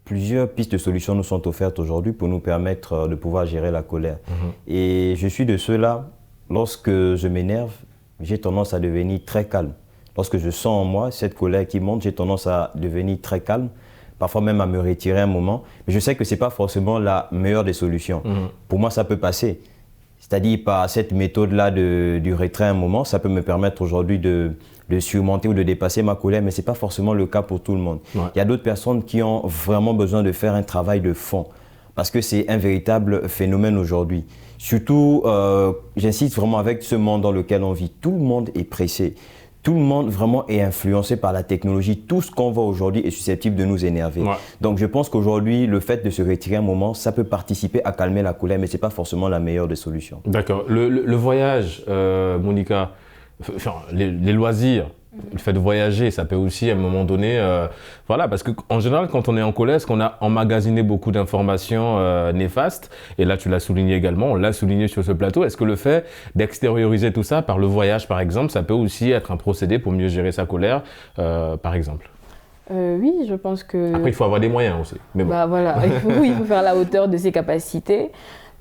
plusieurs pistes de solutions nous sont offertes aujourd'hui pour nous permettre de pouvoir gérer la colère. Et je suis de ceux-là, lorsque je m'énerve, j'ai tendance à devenir très calme. Lorsque je sens en moi cette colère qui monte, j'ai tendance à devenir très calme, parfois même à me retirer un moment. Mais je sais que ce n'est pas forcément la meilleure des solutions. Pour moi, ça peut passer. C'est-à-dire par cette méthode-là du retrait un moment, ça peut me permettre aujourd'hui de surmonter ou de dépasser ma colère, mais ce n'est pas forcément le cas pour tout le monde. Ouais. Il y a d'autres personnes qui ont vraiment besoin de faire un travail de fond, parce que c'est un véritable phénomène aujourd'hui. Surtout, j'insiste vraiment avec ce monde dans lequel on vit, tout le monde est pressé. Tout le monde vraiment est influencé par la technologie. Tout ce qu'on voit aujourd'hui est susceptible de nous énerver. Ouais. Donc je pense qu'aujourd'hui, le fait de se retirer un moment, ça peut participer à calmer la colère, mais ce n'est pas forcément la meilleure des solutions. D'accord. Le voyage, Monica, enfin, les loisirs, le fait de voyager, ça peut aussi à un moment donné, voilà, parce qu'en général, quand on est en colère, c'est qu'on a emmagasiné beaucoup d'informations néfastes, et là tu l'as souligné également, on l'a souligné sur ce plateau. Est-ce que le fait d'extérioriser tout ça par le voyage, par exemple, ça peut aussi être un procédé pour mieux gérer sa colère, par exemple? Oui, je pense que... Après, il faut avoir des moyens aussi. Mais bon. Voilà, il faut faire à la hauteur de ses capacités.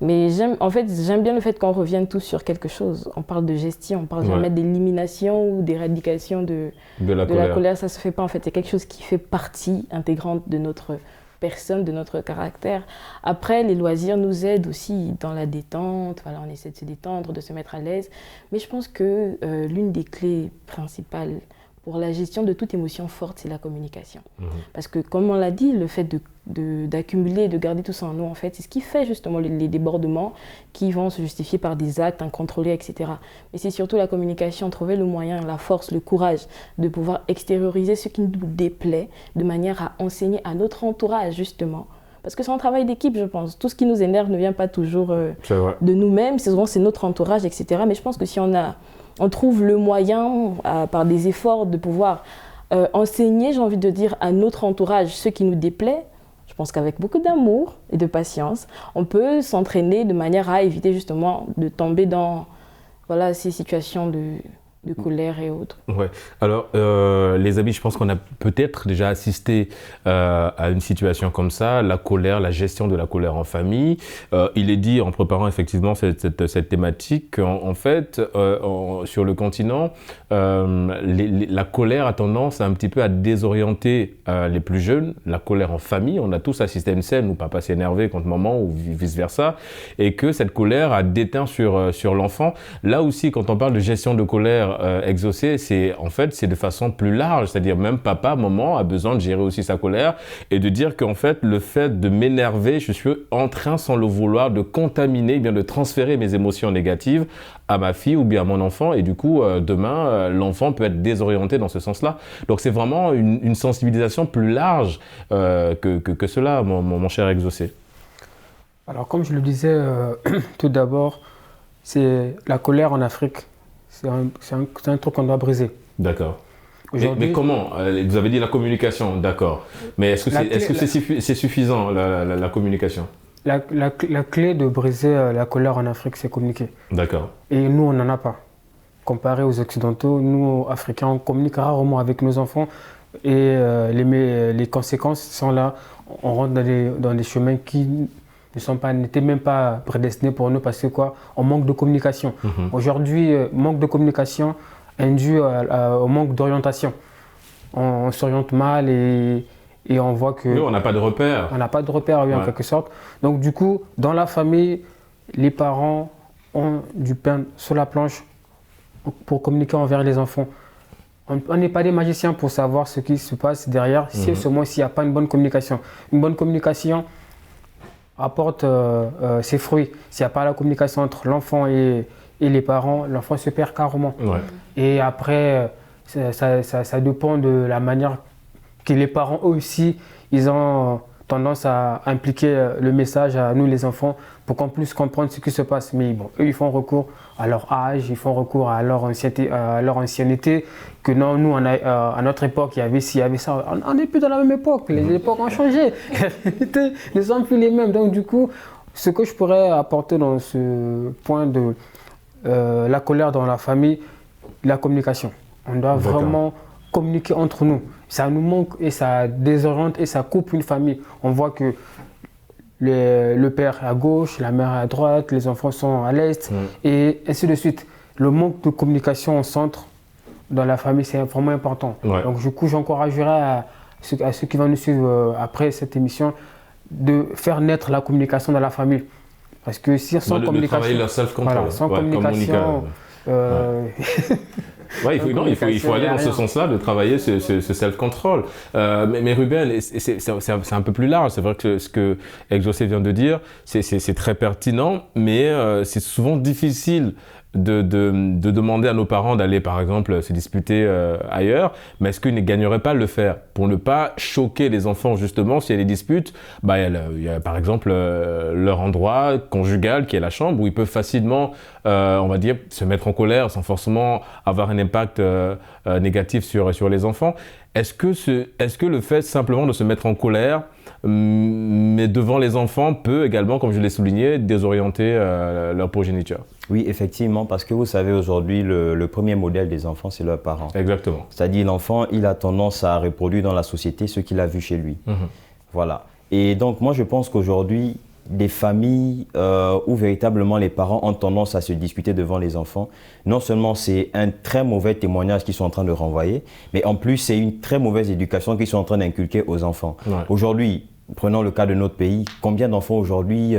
Mais j'aime bien le fait qu'on revienne tous sur quelque chose. On parle de gestion, on parle jamais d'élimination ou d'éradication de la colère. Ça ne se fait pas en fait. C'est quelque chose qui fait partie intégrante de notre personne, de notre caractère. Après, les loisirs nous aident aussi dans la détente. Voilà, on essaie de se détendre, de se mettre à l'aise. Mais je pense que l'une des clés principales pour la gestion de toute émotion forte, c'est la communication. Parce que, comme on l'a dit, le fait d'accumuler, de garder tout ça en nous, en fait, c'est ce qui fait justement les débordements qui vont se justifier par des actes incontrôlés, etc. Mais c'est surtout la communication, trouver le moyen, la force, le courage de pouvoir extérioriser ce qui nous déplaît de manière à enseigner à notre entourage, justement. Parce que c'est un travail d'équipe, je pense. Tout ce qui nous énerve ne vient pas toujours de nous-mêmes, c'est notre entourage, etc. Mais je pense que si on trouve le moyen, par des efforts, de pouvoir enseigner, j'ai envie de dire, à notre entourage ce qui nous déplaît, Je pense qu'avec beaucoup d'amour et de patience, on peut s'entraîner de manière à éviter justement de tomber dans ces situations de colère et autres. Ouais. Alors, les amis, je pense qu'on a peut-être déjà assisté à une situation comme ça, la colère, la gestion de la colère en famille. Il est dit, en préparant effectivement cette thématique, en fait, sur le continent, la colère a tendance un petit peu à désorienter les plus jeunes. La colère en famille, on a tous assisté à une scène où papa s'est énervé contre maman ou vice-versa, et que cette colère a déteint sur l'enfant. Là aussi, quand on parle de gestion de colère exaucée, c'est de façon plus large, c'est-à-dire même papa, maman a besoin de gérer aussi sa colère et de dire qu'en fait, le fait de m'énerver, je suis en train, sans le vouloir, de contaminer, bien de transférer mes émotions négatives à ma fille ou bien à mon enfant, et du coup, demain, l'enfant peut être désorienté dans ce sens-là. Donc c'est vraiment une sensibilisation plus large que cela, mon cher exaucé. Alors comme je le disais tout d'abord, c'est la colère en Afrique. C'est un truc qu'on doit briser. D'accord. Mais comment? Vous avez dit la communication, d'accord. Mais est-ce que c'est suffisant, la communication? La clé de briser la colère en Afrique, c'est communiquer. D'accord. Et nous, on n'en a pas. Comparé aux Occidentaux, nous, Africains, on communique rarement avec nos enfants. Et les conséquences sont là. On rentre dans des chemins qui n'étaient même pas prédestinés pour nous parce que on manque de communication. Aujourd'hui, manque de communication induit au manque d'orientation. On s'oriente mal et on voit que... Nous, on n'a pas de repères. On n'a pas de repères, oui, en quelque sorte. Donc du coup, dans la famille, les parents ont du pain sur la planche pour communiquer envers les enfants. On n'est pas des magiciens pour savoir ce qui se passe derrière, seulement s'il n'y a pas une bonne communication. Une bonne communication apporte ses fruits. S'il n'y a pas la communication entre l'enfant et les parents, l'enfant se perd carrément. Ouais. Et après, ça dépend de la manière que les parents eux aussi, ils ont tendance à impliquer le message à nous les enfants pour qu'on puisse comprendre ce qui se passe. Mais bon, eux ils font recours à leur âge, ils font recours à leur ancienneté, que non, nous à notre époque il y avait ci, il y avait ça. On n'est plus dans la même époque, les époques ont changé, les sont plus les mêmes. Donc du coup, ce que je pourrais apporter dans ce point de la colère dans la famille, la communication. On doit vraiment communiquer entre nous. Ça nous manque et ça désoriente et ça coupe une famille. On voit que le père est à gauche, la mère est à droite, les enfants sont à l'est et ainsi de suite. Le manque de communication au centre dans la famille, c'est vraiment important. Ouais. Donc du coup, j'encouragerais à ceux qui vont nous suivre après cette émission de faire naître la communication dans la famille. Parce que si sans communication... De travailler leur self-control. Voilà, sans communication... Ouais, il faut aller dans ce sens-là, de travailler ce self-control. Mais Ruben, c'est un peu plus large. C'est vrai que ce que Exaucé vient de dire, c'est très pertinent, mais c'est souvent difficile de demander à nos parents d'aller, par exemple, se disputer ailleurs. Mais est-ce qu'ils ne gagneraient pas à le faire pour ne pas choquer les enfants, justement, s'il y a des disputes? Il y a par exemple leur endroit conjugal qui est la chambre où ils peuvent facilement, on va dire, se mettre en colère sans forcément avoir un impact négatif sur les enfants. Est-ce que le fait simplement de se mettre en colère, mais devant les enfants, peut également, comme je l'ai souligné, désorienter leur progéniture? Oui, effectivement, parce que vous savez, aujourd'hui, le premier modèle des enfants, c'est leurs parents. Exactement. C'est-à-dire, l'enfant, il a tendance à reproduire dans la société ce qu'il a vu chez lui. Voilà. Et donc, moi, je pense qu'aujourd'hui, des familles où véritablement les parents ont tendance à se disputer devant les enfants, non seulement c'est un très mauvais témoignage qu'ils sont en train de renvoyer, mais en plus, c'est une très mauvaise éducation qu'ils sont en train d'inculquer aux enfants. Ouais. Aujourd'hui, prenons le cas de notre pays, combien d'enfants aujourd'hui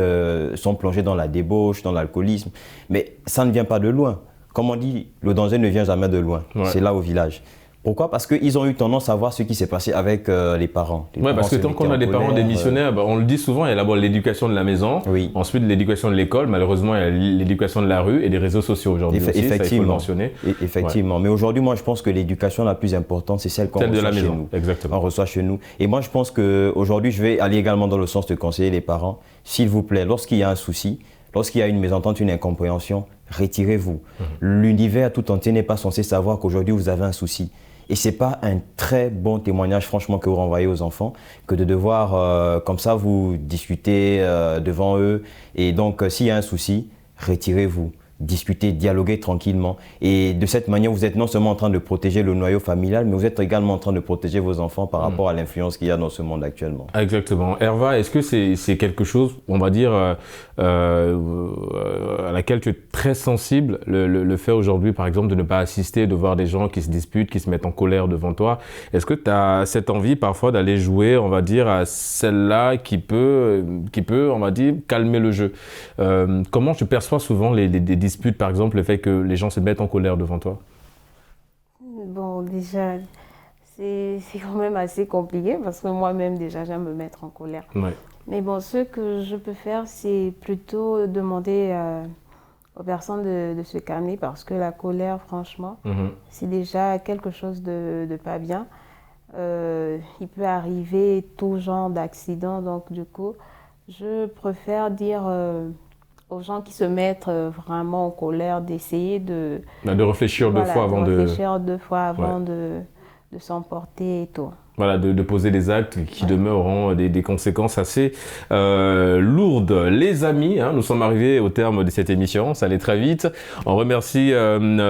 sont plongés dans la débauche, dans l'alcoolisme, mais ça ne vient pas de loin. Comme on dit, le danger ne vient jamais de loin, c'est là au village. Pourquoi? Parce qu'ils ont eu tendance à voir ce qui s'est passé avec les parents. Oui, parce que tant qu'on a des parents démissionnaires, on le dit souvent, il y a d'abord l'éducation de la maison, ensuite l'éducation de l'école, malheureusement il y a l'éducation de la rue et des réseaux sociaux aujourd'hui aussi, ça, il faut le mentionner. Effectivement, mais aujourd'hui moi je pense que l'éducation la plus importante c'est celle qu'on reçoit chez nous. Exactement. On reçoit chez nous. Et moi je pense qu'aujourd'hui je vais aller également dans le sens de conseiller les parents, s'il vous plaît, lorsqu'il y a un souci, lorsqu'il y a une mésentente, une incompréhension, retirez-vous. L'univers tout entier n'est pas censé savoir qu'aujourd'hui vous avez un souci. Et ce n'est pas un très bon témoignage, franchement, que vous renvoyez aux enfants, que de devoir, comme ça, vous discuter devant eux. Et donc, s'il y a un souci, retirez-vous. Discuter, dialoguer tranquillement. Et de cette manière, vous êtes non seulement en train de protéger le noyau familial, mais vous êtes également en train de protéger vos enfants par rapport à l'influence qu'il y a dans ce monde actuellement. Exactement. Herva, est-ce que c'est quelque chose, on va dire, à laquelle tu es très sensible, le fait aujourd'hui, par exemple, de ne pas assister, de voir des gens qui se disputent, qui se mettent en colère devant toi? Est-ce que tu as cette envie parfois d'aller jouer, on va dire, à celle-là qui peut, on va dire, calmer le jeu? Comment tu perçois souvent les disputes, par exemple, le fait que les gens se mettent en colère devant toi? Bon, déjà, c'est quand même assez compliqué parce que moi-même, déjà, j'aime me mettre en colère. Ouais. Mais bon, ce que je peux faire, c'est plutôt demander aux personnes de se calmer parce que la colère, franchement, c'est déjà quelque chose de pas bien. Il peut arriver tout genre d'accidents, donc du coup, je préfère dire aux gens qui se mettent vraiment en colère d'essayer de réfléchir deux fois avant de... réfléchir 2 fois avant de s'emporter et tout. Voilà, de poser des actes qui demeureront des conséquences assez lourdes. Les amis, nous sommes arrivés au terme de cette émission, ça allait très vite. On remercie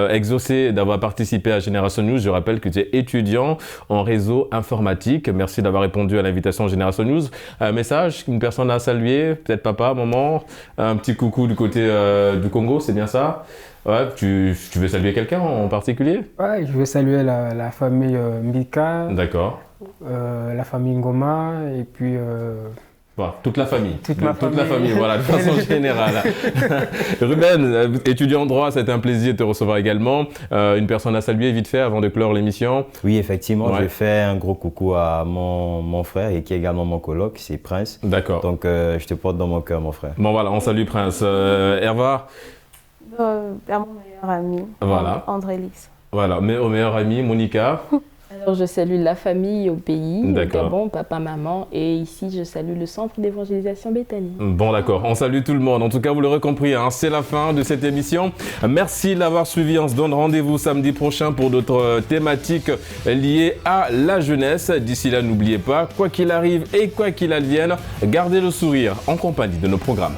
Exaucé d'avoir participé à Génération News. Je rappelle que tu es étudiant en réseau informatique. Merci d'avoir répondu à l'invitation Génération News. Un message, une personne à saluer, peut-être papa, maman, un petit coucou du côté du Congo, c'est bien ça? Ouais, tu veux saluer quelqu'un en particulier? Ouais, je veux saluer la famille Mbika. D'accord. La famille Ngoma et puis... Voilà, toute la famille. Toute la famille, voilà, de façon générale. Ruben, étudiant en droit, c'était un plaisir de te recevoir également. Une personne à saluer vite fait avant de clore l'émission. Oui, effectivement, je fais un gros coucou à mon frère et qui est également mon coloc, c'est Prince. D'accord. Donc, je te porte dans mon cœur, mon frère. Bon, voilà, on salue Prince. Herva? À mon meilleur ami, voilà. André Lix. Voilà, au meilleur ami, Monica. Alors, je salue la famille au pays, au D'accord. Gabon, papa, maman, et ici, je salue le centre d'évangélisation Béthanie. Bon, d'accord, on salue tout le monde. En tout cas, vous l'aurez compris, c'est la fin de cette émission. Merci de l'avoir suivi. On se donne rendez-vous samedi prochain pour d'autres thématiques liées à la jeunesse. D'ici là, n'oubliez pas, quoi qu'il arrive et quoi qu'il advienne, gardez le sourire en compagnie de nos programmes.